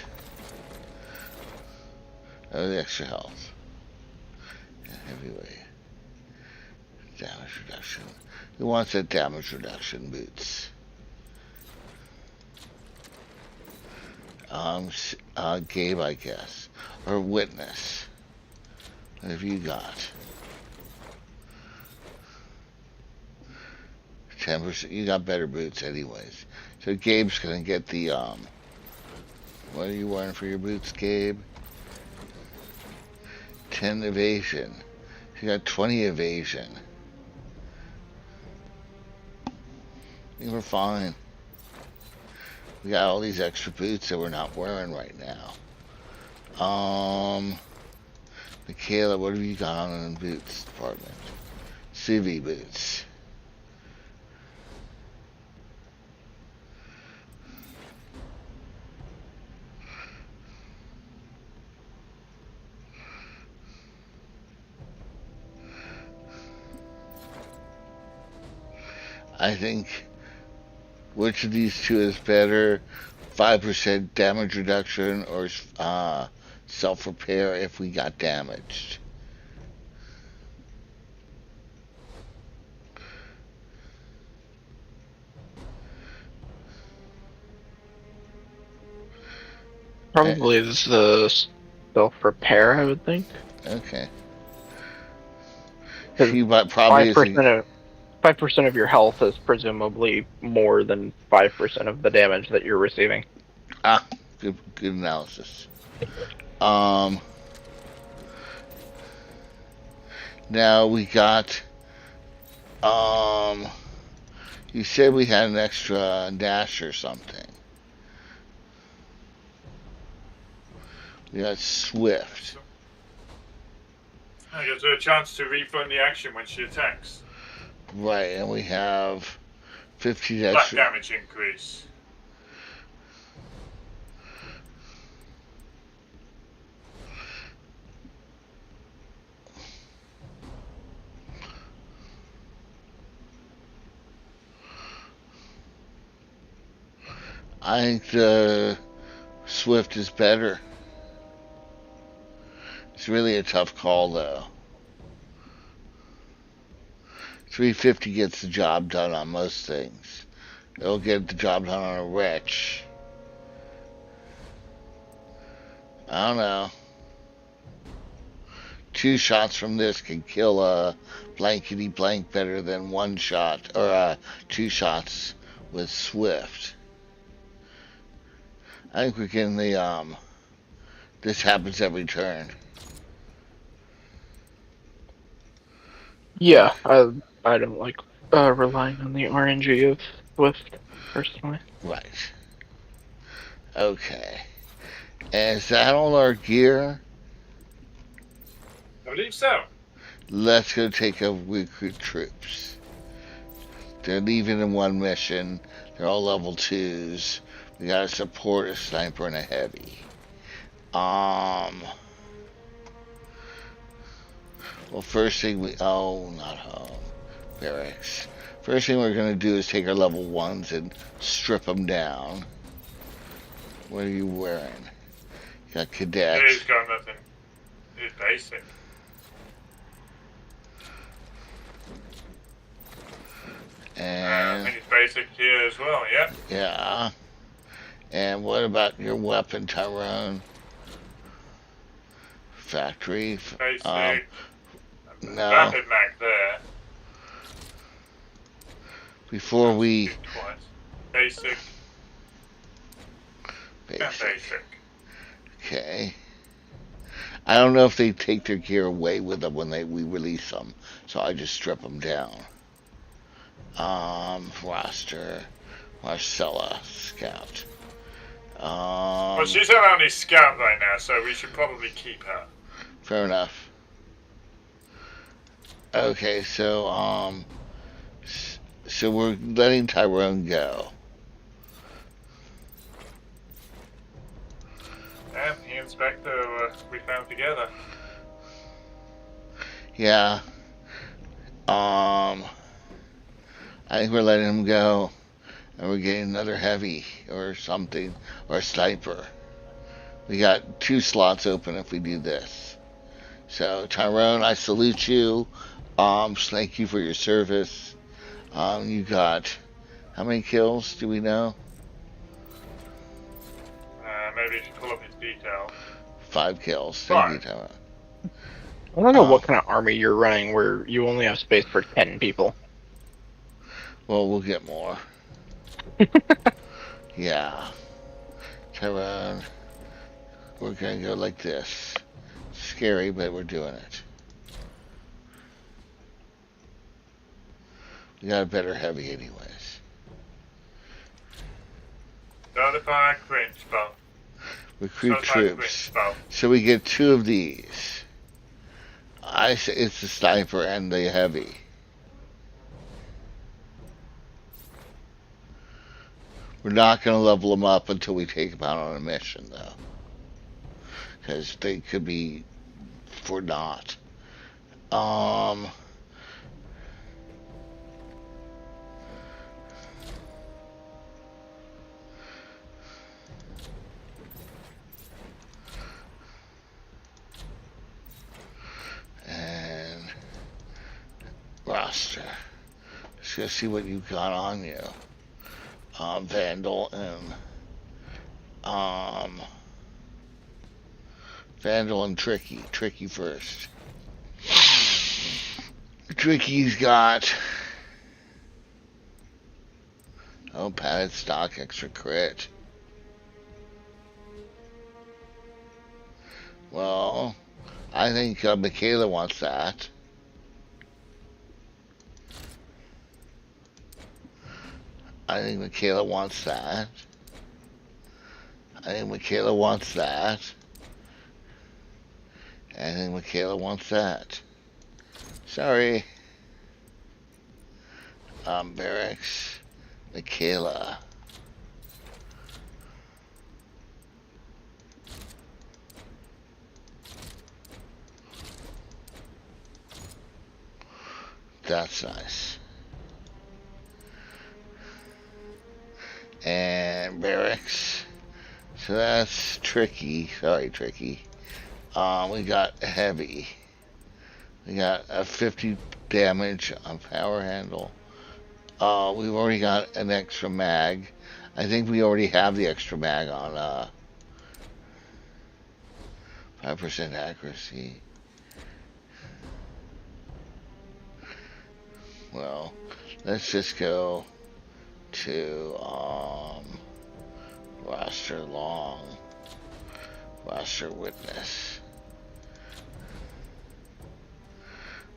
Oh, the extra health. Heavyweight. Damage reduction. Who wants that damage reduction boots? Gabe, I guess. Or Witness. What have you got? 10%. You got better boots anyways. So Gabe's gonna get the, what are you wearing for your boots, Gabe? 10 evasion. You got 20 evasion. I think we're fine. We got all these extra boots that we're not wearing right now. Michaela, what have you got on in the boots department? CV boots. I think which of these two is better? 5% damage reduction or self-repair if we got damaged? Probably the self-repair, I would think. Okay. 'Cause She probably 5% of your health is presumably more than 5% of the damage that you're receiving. Good analysis. Now we got you said we had an extra dash or something. We got Swift. That gives her a chance to refund the action when she attacks. Right, and we have 15 Flat extra. damage increase. I think the Swift is better. It's really a tough call, though. 350 gets the job done on most things. It'll get the job done on a wretch. I don't know. 2 shots from this can kill a blankety blank better than 1 shot, or 2 shots with Swift. I think we're getting the, this happens every turn. Yeah, I don't like relying on the RNG of Swift, personally. Right. Okay. And is that all our gear? I believe so. Let's go take a recruit troops. They're leaving in 1 mission. They're all level 2s. We gotta support a sniper and a heavy. Well, first thing not home. Barracks. First thing we're gonna do is take our level 1s and strip them down. What are you wearing? You got cadets. He's got nothing. He's basic. I And think it's basic here as well, yeah. yeah. And what about your weapon, Tyrone? Factory. Basic. No. Rapid mag there. Before we Twice. Basic. And basic. Okay. I don't know if they take their gear away with them when we release them, so I just strip them down. Roster, Marcella, Scout. Well, she's our only scout right now, so we should probably keep her. Fair enough. Okay, so so we're letting Tyrone go. And the inspector we found together. Yeah. I think we're letting him go, and we're getting another heavy or something, or a sniper. We got 2 slots open if we do this. So Tyrone, I salute you. Thank you for your service. You got how many kills? Do we know? Maybe you should pull up his detail. 5 kills. Thank you, Tyrone. I don't know what kind of army you're running where you only have space for 10 people. Well, we'll get more. Yeah. Tyrone, we're gonna go like this. Scary, but we're doing it. We got a better heavy anyways. Certified cringe bow. Recruit Certified troops. cringe bow. So we get 2 of these. I say it's the sniper and the heavy. We're not going to level them up until we take them out on a mission, though. Because they could be for naught. And roster. Let's go see what you've got on you. Vandal and Tricky. Tricky first. Tricky's got padded stock, extra crit. Well, I think Michaela wants that. I think Michaela wants that. I think Michaela wants that. I think Michaela wants that. Sorry. Barracks. Michaela. That's nice. And barracks. So that's tricky. Sorry, tricky. We got heavy. We got a 50 damage on power handle. We've already got an extra mag. I think we already have the extra mag on 5% accuracy. Well, let's just go to roster long, roster witness,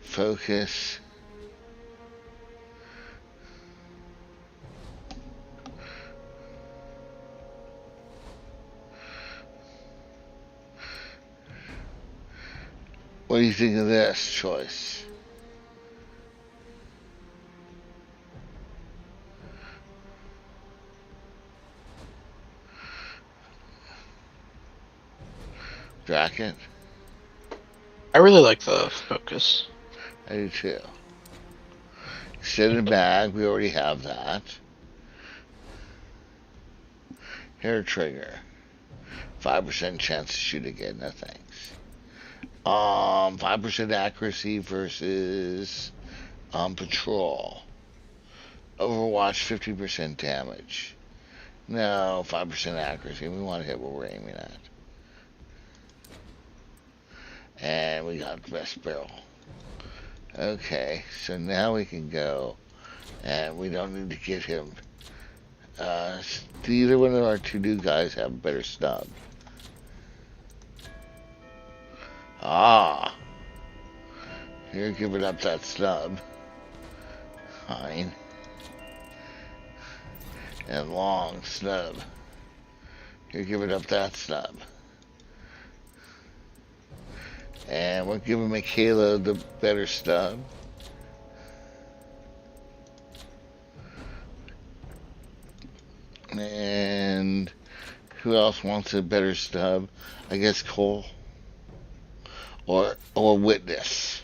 focus. What do you think of this choice? Bracket? I really like the focus. I do too. Extended mag, we already have that. Hair trigger. 5% chance to shoot again, no thanks. 5% accuracy versus patrol. Overwatch 50% damage. No, 5% accuracy. We want to hit what we're aiming at. And we got the best barrel. Okay, so now we can go, and we don't need to get him. Do either one of our two new guys have a better stub? Ah, you're giving up that stub. Fine. And long snub. You're giving up that snub. And we're giving Michaela the better stub. And who else wants a better stub? I guess Cole. Or Witness.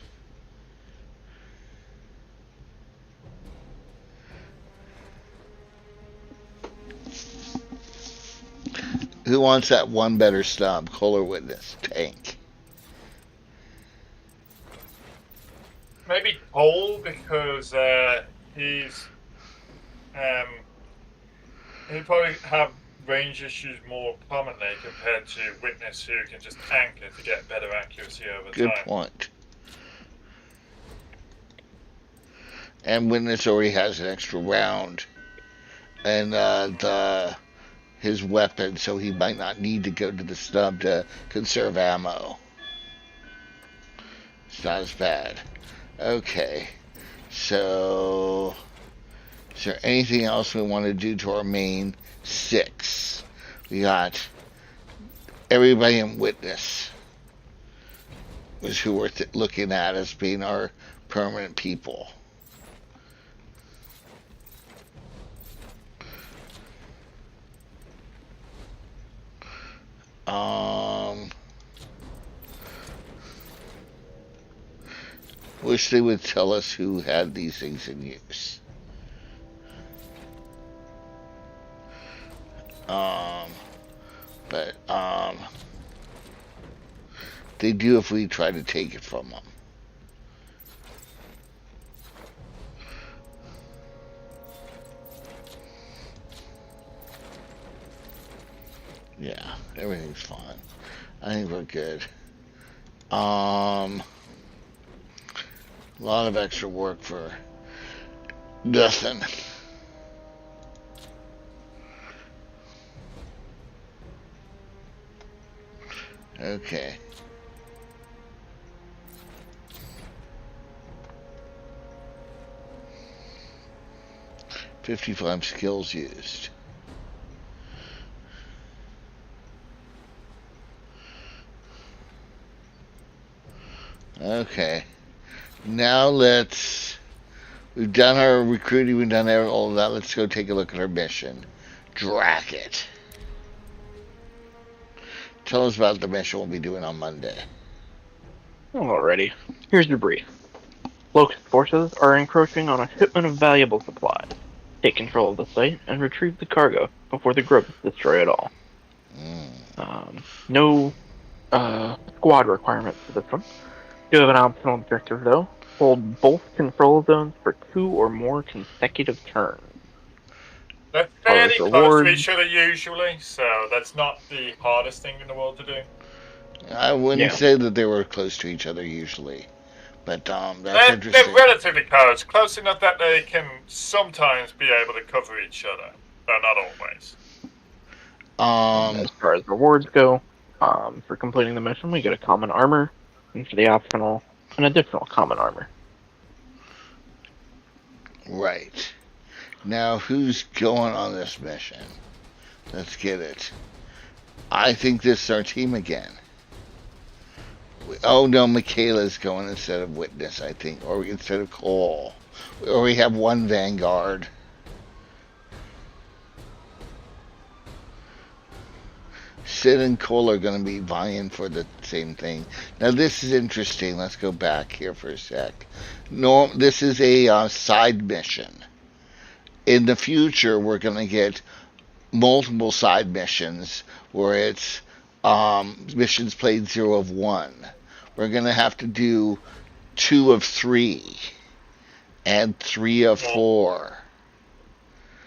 Who wants that one better stub? Cole or Witness? Tank. Maybe Cole, because he'd probably have range issues more commonly compared to Witness, who can just anchor to get better accuracy over time. Good point. And Witness already has an extra round and his weapon, so he might not need to go to the stub to conserve ammo. It's not as bad. Okay, so is there anything else we want to do to our main 6? We got everybody in Witness is who we're looking at as being our permanent people. Wish they would tell us who had these things in use. But they do if we try to take it from them. Yeah, everything's fine. I think we're good. A lot of extra work for nothing. Okay. $55 skills used. Okay. Now we've done our recruiting, we've done all of that. Let's go take a look at our mission. Drack it. Tell us about the mission we'll be doing on Monday. Alrighty. Here's your brief. Locust forces are encroaching on a shipment of valuable supplies. Take control of the site and retrieve the cargo before the groups destroy it all. No squad requirements for this one. You have an optional objective though. Hold both control zones for 2 or more consecutive turns. They're As fairly close to rewards, each other usually, so that's not the hardest thing in the world to do. I wouldn't Yeah. say that they were close to each other usually, but that's They're interesting. relatively close enough that they can sometimes be able to cover each other, though not always. as far as rewards go, for completing the mission, we get a common armor, and for the optional, an additional common armor. Right. Now, who's going on this mission? Let's get it. I think this is our team again. Oh no, Michaela's going instead of Witness, I think, or instead of Cole. Or we have one Vanguard. Sid and Cole are going to be vying for the same thing. Now this is interesting. Let's go back here for a sec. No, this is a side mission. In the future, we're going to get multiple side missions where it's missions played 0 of 1. We're going to have to do 2 of 3 and 3 of 4.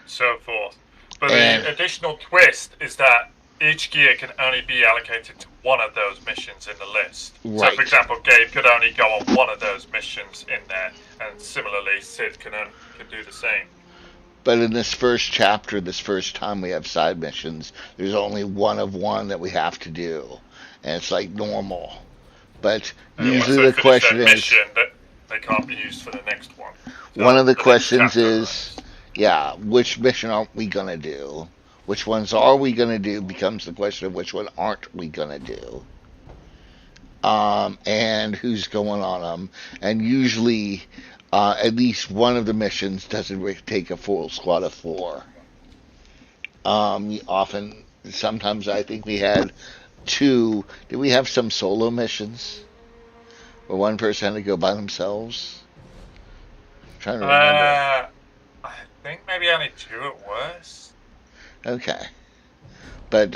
So forth. But And- the additional twist is that each gear can only be allocated to one of those missions in the list. Right. So, for example, Gabe could only go on one of those missions in there, and similarly, Sid can do the same. But in this first chapter, this first time we have side missions, there's only 1 of 1 that we have to do. And it's like normal. But usually Once they the finish question that is, mission, that they can't be used for the next one. one of the next questions chapter. is, yeah, which mission aren't we going to do? Which ones are we going to do becomes the question of which one aren't we going to do. And who's going on them. And usually, at least one of the missions doesn't take a full squad of 4. Sometimes I think we had 2. Did we have some solo missions? Where one person had to go by themselves? I'm trying to remember. I think maybe only 2 at worst. Okay. But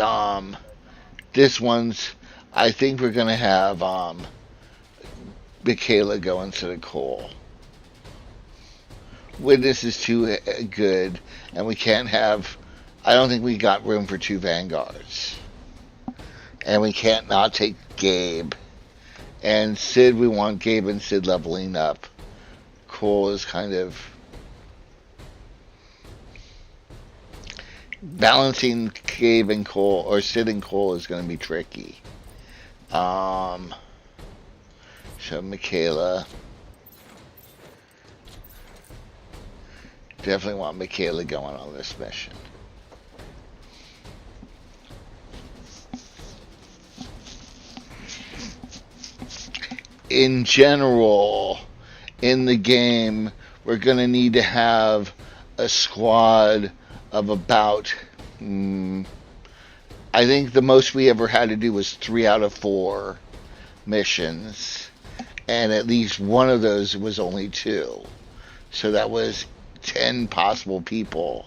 this one's, I think we're going to have Michaela go instead of Cole. Witness is too good, and we can't have, I don't think we got room for 2 Vanguards. And we can't not take Gabe. And Sid, we want Gabe and Sid leveling up. Cole is kind of balancing Gabe and Cole, or Sid and Cole, is going to be tricky. So Michaela. Definitely want Michaela going on this mission. In general, in the game, we're going to need to have a squad of about, I think the most we ever had to do was 3 out of 4 missions, and at least one of those was only 2. So that was 10 possible people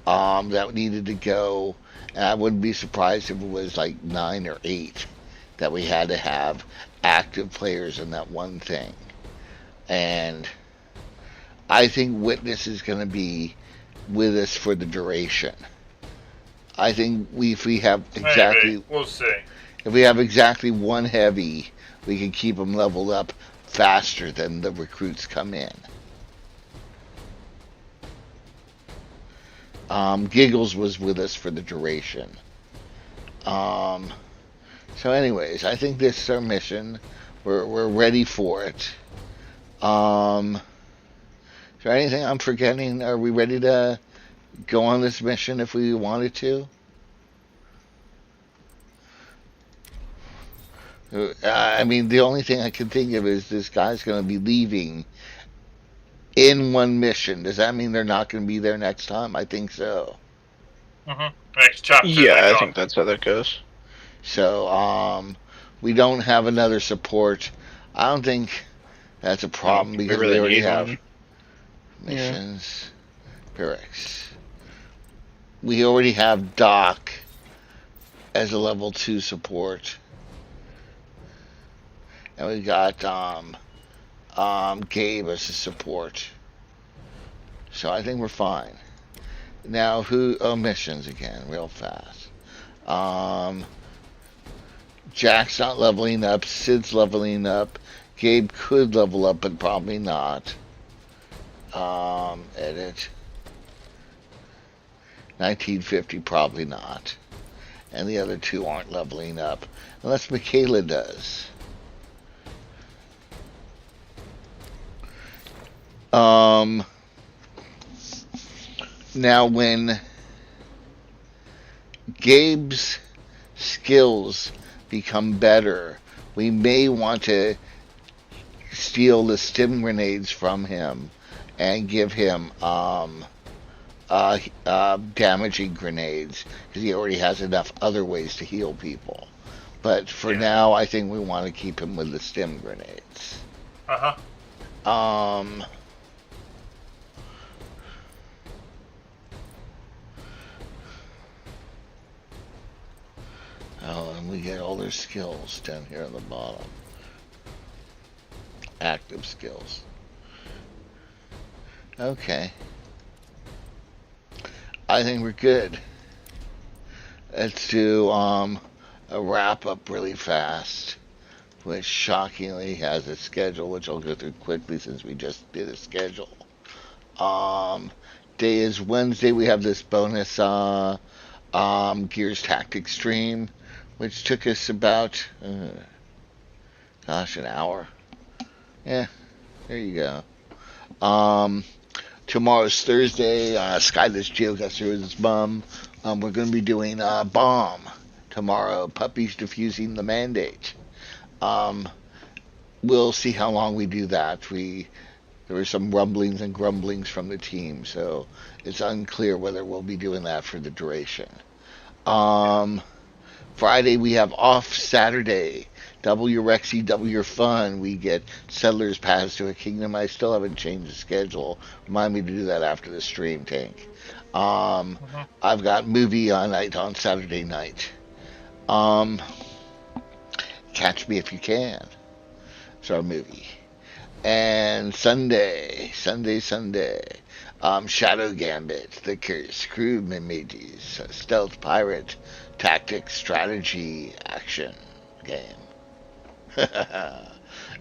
that needed to go, and I wouldn't be surprised if it was like 9 or 8 that we had to have active players in that one thing. And I think Witness is going to be with us for the duration. I think if we have exactly, Maybe. We'll see. if we have exactly 1 heavy, we can keep them leveled up faster than the recruits come in. Giggles was with us for the duration. So anyways, I think this is our mission. We're ready for it. Is there anything I'm forgetting? Are we ready to go on this mission if we wanted to? I mean, the only thing I can think of is this guy's going to be leaving in one mission. Does that mean they're not going to be there next time? I think so. Next chapter. Yeah, I think that's how that goes. So, we don't have another support. I don't think that's a problem because we already have missions. Pyrex. We already have Doc as a level 2 support. And we got Gabe as a support. So I think we're fine. Now, missions again, real fast. Jack's not leveling up. Sid's leveling up. Gabe could level up, but probably not. Edit. 1950, probably not. And the other two aren't leveling up. Unless Michaela does. Now when Gabe's skills become better, we may want to steal the stim grenades from him and give him damaging grenades, because he already has enough other ways to heal people. But for now, I think we want to keep him with the stim grenades. Oh, and we get all their skills down here on the bottom. Active skills. Okay. I think we're good. Let's do a wrap up really fast, which shockingly has a schedule, which I'll go through quickly since we just did a schedule. Day is Wednesday. We have this bonus Gears Tactics stream, which took us about, an hour. Yeah, there you go. Tomorrow's Thursday. Skyler's geocaster with his bum. We're going to be doing Bomb tomorrow. Puppies defusing the mandate. We'll see how long we do that. There were some rumblings and grumblings from the team, so it's unclear whether we'll be doing that for the duration. Friday we have off. Saturday, double your Rexy, double your fun. We get Settlers Pass to a Kingdom. I still haven't changed the schedule. Remind me to do that after the stream, Tank. I've got movie on Saturday night. Catch Me If You Can. It's our movie. And Sunday. Shadow Gambit, The Curse, Crew Mimetes, Stealth Pirate, Tactics, Strategy, Action game.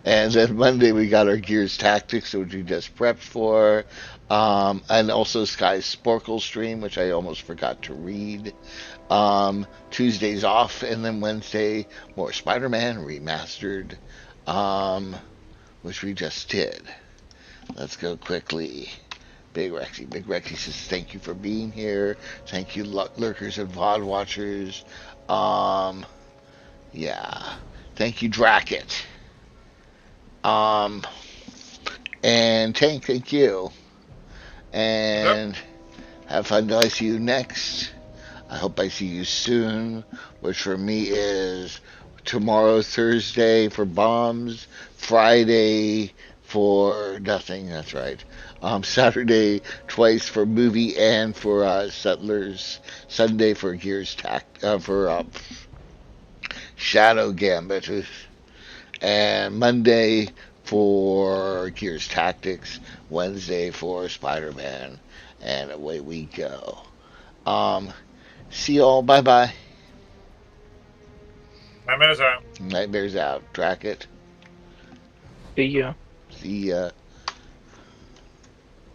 And then Monday we got our Gears Tactics, which we just prepped for, and also Sky's Sporkle stream, which I almost forgot to read. Tuesday's off, and then Wednesday more Spider-Man Remastered, which we just did. Let's go quickly. Big Rexy says thank you for being here. Thank you, lurkers and VOD watchers. Yeah. Thank you, Dracket. And Tank, thank you. And have fun till I see you next. I hope I see you soon, which for me is tomorrow, Thursday, for bombs, Friday for nothing, that's right. Saturday twice for movie and for Settlers. Sunday for Gears for Shadow Gambit, and Monday for Gears Tactics. Wednesday for Spider-Man, and away we go. See y'all. Bye bye. Nightmares out. Nightmares out. Track it. See ya. See ya.